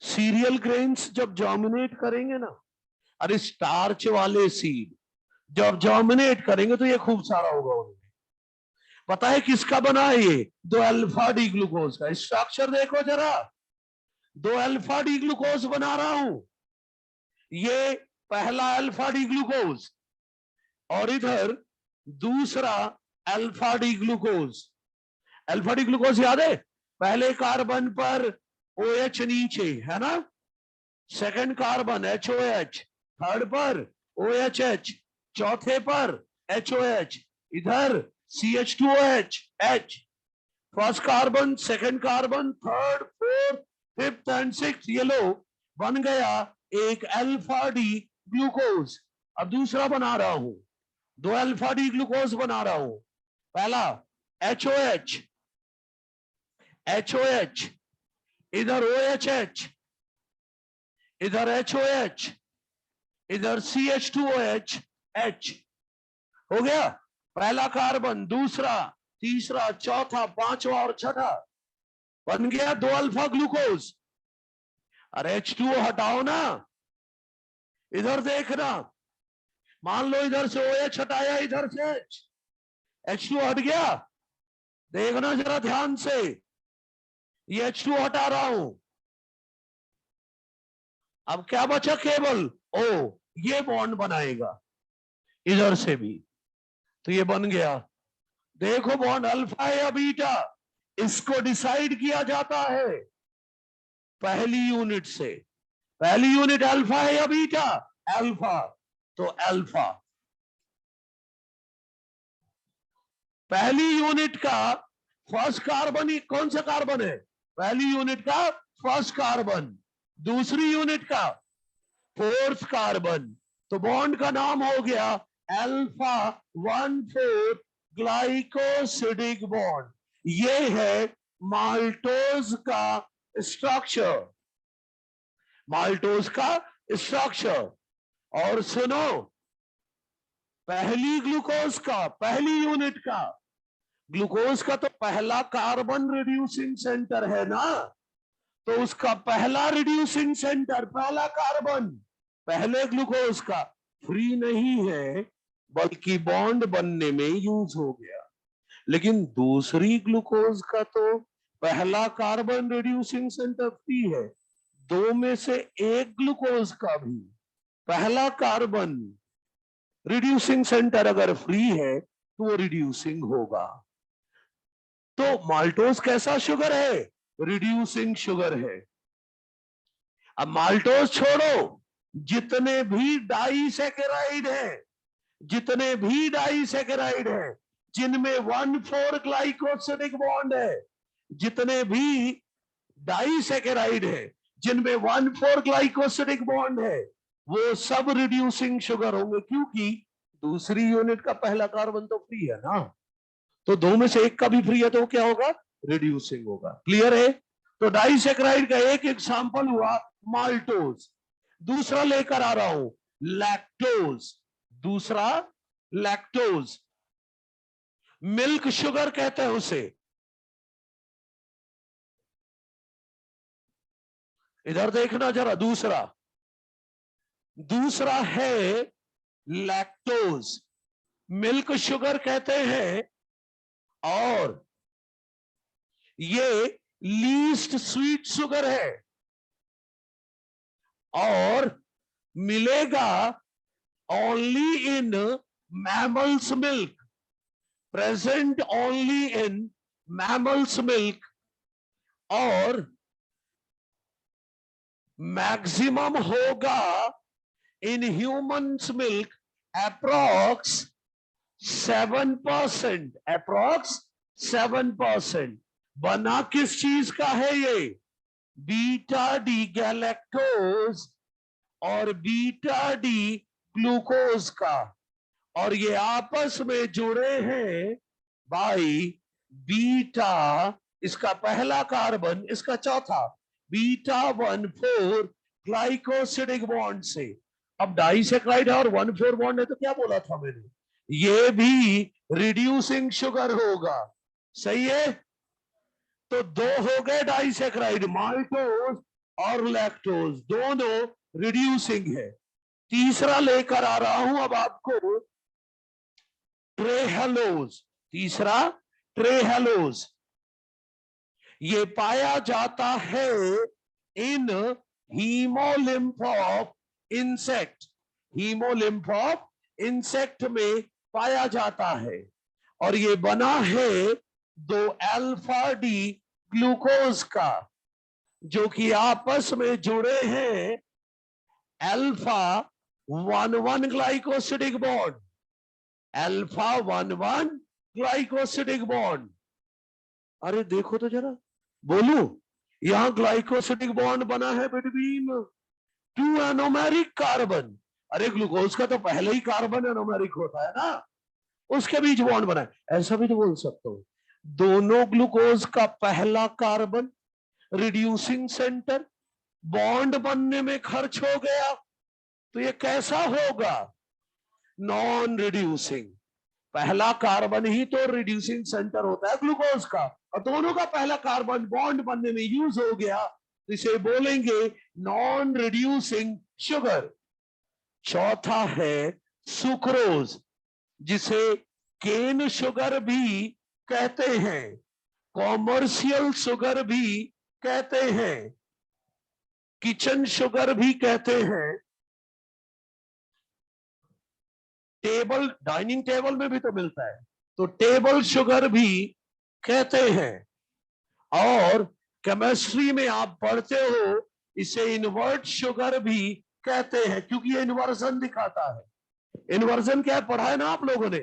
सीरियल ग्रेन्स जब जर्मिनेट करेंगे ना, अरे स्टार्च वाले सीड जब जर्मिनेट करेंगे तो ये खूब सारा होगा उनमें। पता है किसका बना है ये? 2 अल्फा डी ग्लूकोज का। स्ट्रक्चर देखो जरा, 2 अल्फा डी ग्लूकोज बना रहा हूं, ये पहला अल्फा डी ग्लूकोज और इधर दूसरा alpha D glucose. Alpha D glucose याद है? पहले कार्बन पर OH नीचे है ना, सेकंड कार्बन HOH, थर्ड पर OHH, चौथे पर HOH, इधर CH2OH, H, first carbon, second carbon, third, fourth, fifth and six, ये लो बन गया एक अल्फा डी ग्लूकोज। अब दूसरा बना रहा हूं, 2 अल्फा डी ग्लूकोज बना रहा हूं। पहला HOH, HOH, इधर OHH, इधर HOH, इधर CH2OH, H, हो गया पहला कार्बन, दूसरा, तीसरा, चौथा, पांचवा और छठा, बन गया 2 अल्फा ग्लूकोज। अरे H2O हटाओ ना, इधर देखना, मान लो इधर से OH हटाया, इधर से H2O हट गया, देखना जरा ध्यान से, ये H2O हटा रहा हूं, अब क्या बचा, केवल O, ये बॉन्ड बनाएगा इधर से भी, तो ये बन गया। देखो बॉन्ड अल्फा या बीटा, इसको डिसाइड किया जाता है पहली यूनिट से। पहली यूनिट अल्फा है या बीटा, अल्फा, तो अल्फा। पहली यूनिट का फर्स्ट कार्बन ही कौन सा कार्बन है, पहली यूनिट का फर्स्ट कार्बन, दूसरी यूनिट का फोर्थ कार्बन, तो बॉन्ड का नाम हो गया अल्फा 1,4 ग्लाइकोसिडिक बॉन्ड। ये है माल्टोज का स्ट्रक्चर, माल्टोज का स्ट्रक्चर। और सुनो, पहली ग्लूकोज का, पहली यूनिट का ग्लूकोज का तो पहला कार्बन रिड्यूसिंग सेंटर है ना, तो उसका पहला रिड्यूसिंग सेंटर, पहला कार्बन पहले ग्लूकोज का फ्री नहीं है, बल्कि बॉन्ड बनने में यूज हो गया। लेकिन दूसरी ग्लूकोज का तो पहला कार्बन रिड्यूसिंग सेंटर फ्री है, दो में से एक ग्लूकोज का भी पहला कार्बन रिड्यूसिंग सेंटर अगर फ्री है तो वो रिड्यूसिंग होगा। तो माल्टोज कैसा शुगर है, रिड्यूसिंग शुगर है। अब माल्टोज छोड़ो, जितने भी डाइसैकेराइड है, जितने भी डाइसैकेराइड है जिनमें 1,4 ग्लाइकोसिडिक बॉन्ड है, जितने भी डाइसैकेराइड है जिनमें 1,4 ग्लाइकोसिडिक बॉन्ड है, वो सब रिड्यूसिंग शुगर होंगे, क्योंकि दूसरी यूनिट का पहला कार्बन तो फ्री है ना, तो दो में से एक का भी फ्री है, तो क्या होगा, रिड्यूसिंग होगा। क्लियर है? तो डाइसैकेराइड का एक एग्जांपल हुआ माल्टोज। दूसरा लेकर आ रहा हूं, लैक्टोज। दूसरा लैक्टोज, मिल्क शुगर कहते हैं उसे। इधर देखना जरा, दूसरा, दूसरा है लैक्टोज, मिल्क शुगर कहते हैं, और ये लीस्ट स्वीट शुगर है, और मिलेगा only in mammals milk, present only in mammals milk, और मैक्सिमम होगा in humans milk approx 7%, approx 7%। बना किस चीज का है ये, बीटा डी गैलेक्टोज और बीटा डी ग्लूकोज का, और ये आपस में जुड़े हैं बाई बीटा, इसका पहला कार्बन, इसका चौथा, बीटा 1,4 ग्लाइकोसिडिक बॉन्ड से। अब डाइसैकेराइड और 1,4 बॉन्ड है, तो क्या बोला था मैंने, ये भी रिड्यूसिंग शुगर होगा, सही है। तो दो हो गए डाइसैकेराइड, माल्टोज और लैक्टोज, दोनों रिड्यूसिंग है। तीसरा लेकर आ रहा हूं अब आपको, ट्रेहेलोज। तीसरा ट्रेहेलोज, ये पाया जाता है in haemolymph of insect, haemolymph of insect में पाया जाता है, और ये बना है 2 अल्फा डी ग्लूकोज का, जो कि आपस में जुड़े हैं alpha 1,1 glycosidic bond, alpha 1,1 glycosidic bond. अरे देखो तो जरा, बोलू, यहां ग्लाइकोसिडिक बॉन्ड बना है बिटवीन 2 एनोमेरिक कार्बन। अरे ग्लूकोज का तो पहले ही कार्बन एनोमेरिक होता है ना, उसके बीच बॉन्ड बना है। ऐसा भी तो बोल सकता हूं, दोनों ग्लूकोज का पहला कार्बन रिड्यूसिंग सेंटर बॉन्ड बनने में खर्च हो गया, तो ये कैसा होगा? Non reducing. पहला कार्बन ही तो रिड्यूसिंग सेंटर होता है ग्लूकोज का, और दोनों का पहला कार्बन बॉन्ड बनने में यूज हो गया, तो इसे बोलेंगे नॉन रिड्यूसिंग शुगर। चौथा है सुक्रोज, जिसे केन शुगर भी कहते हैं, कॉमर्शियल शुगर भी कहते हैं, किचन शुगर भी कहते हैं, टेबल डाइनिंग टेबल में भी तो मिलता है, तो टेबल शुगर भी कहते हैं। और केमिस्ट्री में आप पढ़ते हो, इसे इन्वर्ट शुगर भी कहते हैं, क्योंकि ये इन्वर्जन दिखाता है। इन्वर्जन क्या है, पढ़ा है ना आप लोगों ने?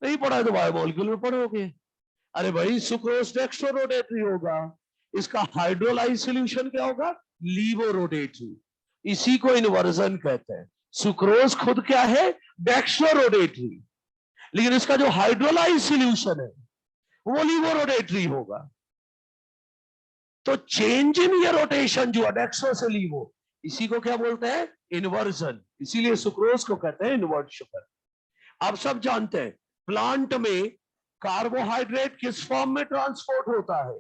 नहीं पढ़ा है तो बायोमोलिक्यूल में पढ़ोगे। अरे भाई सुक्रोज डेक्स्ट्रो रोटेटरी होगा, इसका हाइड्रोलाइज सोल्यूशन क्या होगा? Laevo rotatory. इसी को इन्वर्जन कहते हैं। सुक्रोज खुद क्या है? डेक्स्ट्रो रोटेटरी, लेकिन इसका जो हाइड्रोलाइज सोल्यूशन है वो लीवो रोटेटरी होगा। तो चेंज इन ये रोटेशन जो डेक्स्ट्रो से लीवो, इसी को क्या बोलते हैं? इन्वर्जन। इसीलिए सुक्रोज को कहते हैं इन्वर्ट शुगर। आप सब जानते हैं प्लांट में कार्बोहाइड्रेट किस फॉर्म में ट्रांसपोर्ट होता है?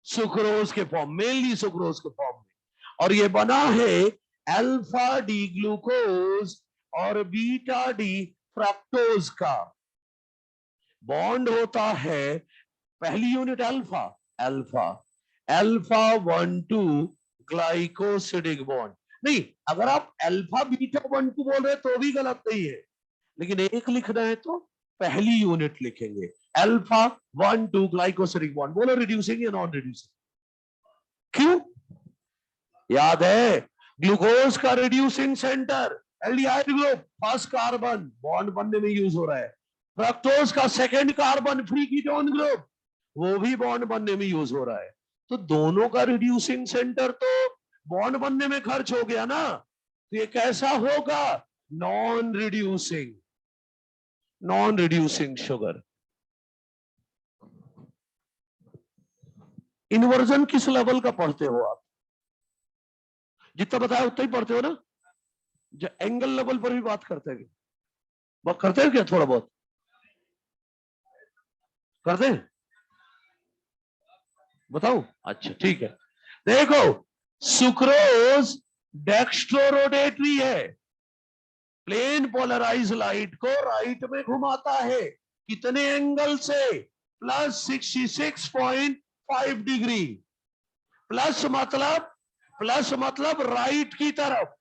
सुक्रोज के फॉर्म, मेनली सुक्रोज के फॉर्म में। और ये बना है अल्फा डी ग्लूकोज और बीटा डी फ्रक्टोज का। बॉन्ड होता है, पहली unit alpha, alpha alpha 1,2 glycosidic bond. नहीं, अगर आप अल्फा बीटा 1,2 बोल रहे तो भी गलत नहीं है, लेकिन एक लिखना है तो पहली यूनिट लिखेंगे, अल्फा 1,2 ग्लाइकोसिडिक बॉन्ड। बोलो रिड्यूसिंग या नॉन रिड्यूसिंग? क्यों? याद है ग्लूकोज का reducing centre aldehyde group, first carbon bond बनने में यूज हो रहा है। फ्रक्टोज का second carbon free ketone group, वो भी बॉन्ड बनने में यूज हो रहा है। तो दोनों का रिड्यूसिंग सेंटर तो बॉन्ड बनने में खर्च हो गया ना, तो ये कैसा होगा? Non reducing, non reducing sugar. Inversion किस लेवल का पढ़ते हो आप? जितना बताया उतना ही पढ़ते हो ना? जो एंगल लेवल पर भी बात करते हैं, बात करते हैं क्या? थोड़ा बहुत करते हैं, बताओ। अच्छा ठीक है, देखो सुक्रोज डेक्स्ट्रो रोटेटरी है, प्लेन पोलराइज लाइट को राइट में घुमाता है, कितने एंगल से? Plus 66.5 degree. प्लस मतलब राइट की तरफ।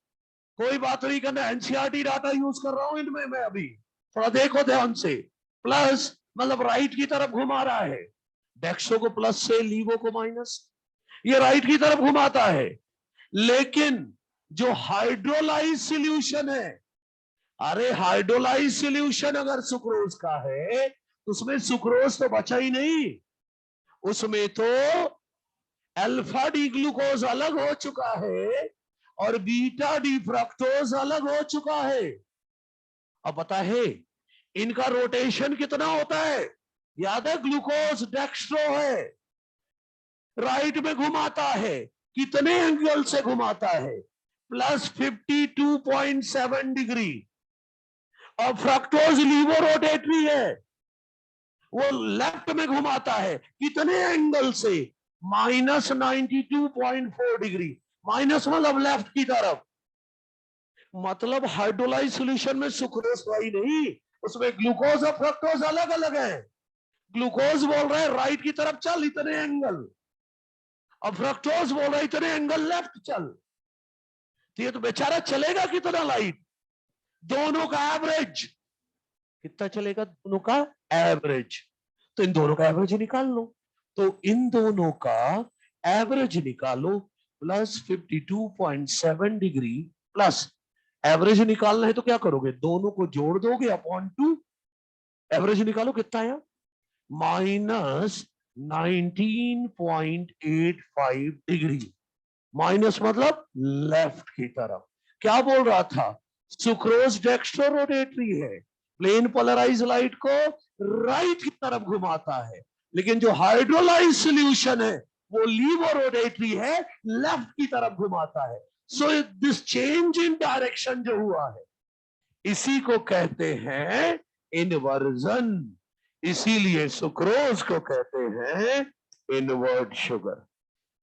कोई बात नहीं करना, एनसीईआरटी डाटा यूज कर रहा हूं इनमें मैं अभी, थोड़ा देखो ध्यान से। प्लस मतलब राइट की तरफ घुमा रहा है, डेक्सो को प्लस से, लीवो को माइनस, ये राइट की तरफ घुमाता है। लेकिन जो हाइड्रोलाइज सोल्यूशन है, अरे हाइड्रोलाइज सोल्यूशन अगर सुक्रोज का है तो उसमें सुक्रोज तो बचा ही नहीं, उसमें तो अल्फा डी ग्लूकोज अलग हो चुका है और बीटा डी फ्रक्टोज अलग हो चुका है। अब पता है इनका रोटेशन कितना होता है? याद है ग्लूकोज डेक्स्ट्रो है, राइट में घुमाता है, कितने एंगल से घुमाता है? Plus 52.7 degree. और फ्रक्टोज लीवो रोटेटरी है, वो लेफ्ट में घुमाता है, कितने एंगल से? Minus 92.4 degree. माइनस मतलब लेफ्ट की तरफ। मतलब हाइड्रोलाइज सोल्यूशन में सुक्रोज ही नहीं, उसमें ग्लूकोज और फ्रक्टोज अलग अलग है। ग्लूकोज बोल रहा है राइट की तरफ चल इतने एंगल, और फ्रक्टोज बोल रहा है इतने एंगल लेफ्ट चल। तो ये तो बेचारा चलेगा कितना लाइट? दोनों का एवरेज कितना चलेगा? दोनों का एवरेज। तो इन दोनों का एवरेज निकाल लो, तो इन दोनों का एवरेज निकालो, प्लस 52.7 डिग्री प्लस एवरेज निकालना है तो क्या करोगे, दोनों को जोड़ दोगे अपॉन 2, एवरेज निकालो कितना आया, -19.85 डिग्री, माइनस मतलब लेफ्ट की तरफ। क्या बोल रहा था, सुक्रोज डेक्स्ट्रो रोटेटरी है, प्लेन पोलराइज लाइट को राइट की तरफ घुमाता है, लेकिन जो हाइड्रोलाइज सॉल्यूशन है वो लीवो रोटेटरी है, लेफ्ट की तरफ घुमाता है। So this change in direction जो हुआ है इसी को कहते हैं इनवर्जन, इसीलिए सुक्रोज को कहते हैं इनवर्ट शुगर।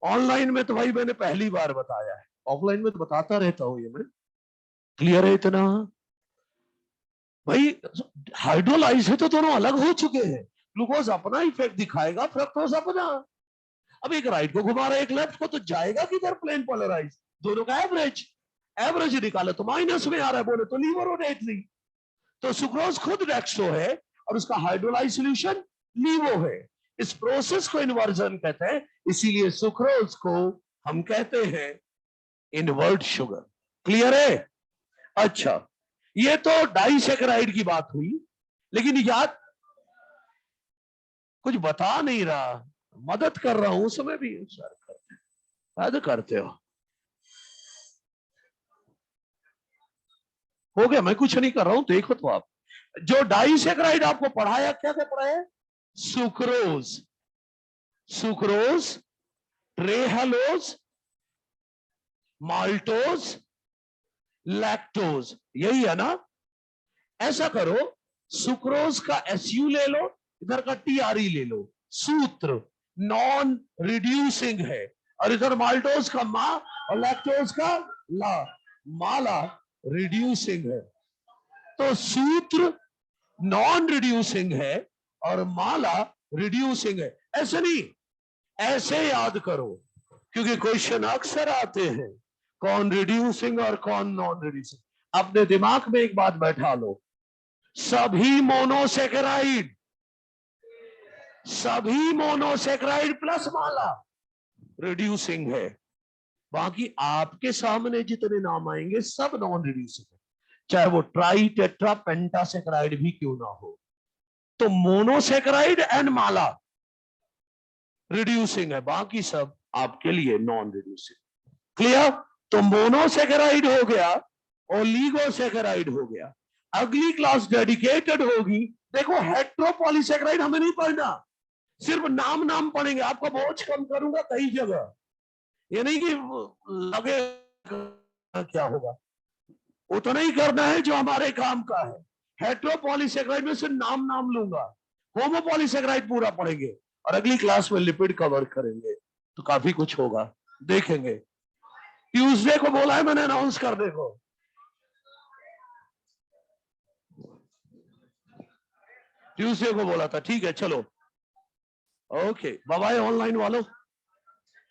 ऑनलाइन में तो भाई मैंने पहली बार बताया है, ऑफलाइन में तो बताता रहता हूं ये मैं, क्लियर है इतना भाई। हाइड्रोलाइज है तो दोनों अलग हो चुके हैं, ग्लूकोज अपना इफेक्ट दिखाएगा, फ्रक्टोज अपना। अब एक राइट को घुमा रहा है एक लेफ्ट को, तो जाएगा किधर, प्लेन पोलराइज, दोनों का एवरेज, एवरेज निकाले तो माइनस में आ रहा है, बोले तो लीवर रोटेटरी। तो सुक्रोज खुद डेक्स्ट्रो है और उसका हाइड्रोलाइज सॉल्यूशन लीवो है, इस प्रोसेस को इन्वर्जन कहते हैं, इसीलिए सुक्रोज को हम कहते हैं इनवर्ट शुगर। क्लियर है? अच्छा, ये तो डाइसैकेराइड की बात हुई, लेकिन याद कुछ बता नहीं रहा, मदद कर रहा हूं उसमें भी, सर करते करते हो गया, मैं कुछ नहीं कर रहा हूं, देखो तो आप, जो डाइसैकेराइड आपको पढ़ाया, क्या क्या पढ़ाया, सुक्रोज, सुक्रोज, ट्रेहलोज, माल्टोज, लैक्टोज, यही है ना। ऐसा करो, सुक्रोज का एसयू ले लो, इधर का टीआरई ले लो, सूत्र नॉन रिड्यूसिंग है, और इधर माल्टोज का मा और लैक्टोज का ला, माला रिड्यूसिंग है। तो सूत्र नॉन रिड्यूसिंग है और माला रिड्यूसिंग है, ऐसे नहीं, ऐसे याद करो, क्योंकि क्वेश्चन अक्सर आते हैं कौन रिड्यूसिंग और कौन नॉन रिड्यूसिंग। अपने दिमाग में एक बात बैठा लो, सभी मोनोसेकेराइड, सभी मोनोसेकेराइड प्लस माला रिड्यूसिंग है, बाकी आपके सामने जितने नाम आएंगे सब नॉन रिड्यूसिंग है, चाहे वो ट्राई टेट्रा पेंटासेकेराइड भी क्यों ना हो। तो मोनोसेकेराइड एंड माला रिड्यूसिंग है, बाकी सब आपके लिए नॉन रिड्यूसिंग। क्लियर? तो मोनोसेकेराइड हो गया, ओलिगोसेकेराइड हो गया। अगली क्लास डेडिकेटेड होगी, देखो हेट्रोपॉलीसेकेराइड हमें नहीं पढ़ना, सिर्फ नाम नाम पढ़ेंगे, आपका बोझ कम करूंगा कई जगह, ये नहीं कि लगे क्या होगा, उतना ही करना है जो हमारे काम का है। हेट्रोपॉलीसेकेराइड में से नाम नाम लूंगा, होमोपॉलीसेकेराइड पूरा पढ़ेंगे, और अगली क्लास में लिपिड कवर करेंगे, तो काफी कुछ होगा, देखेंगे। ट्यूसडे को बोला है मैंने अनाउंस करने को, ट्यूसडे को बोला था, ठीक है चलो, ओके बाय बाय ऑनलाइन वालों।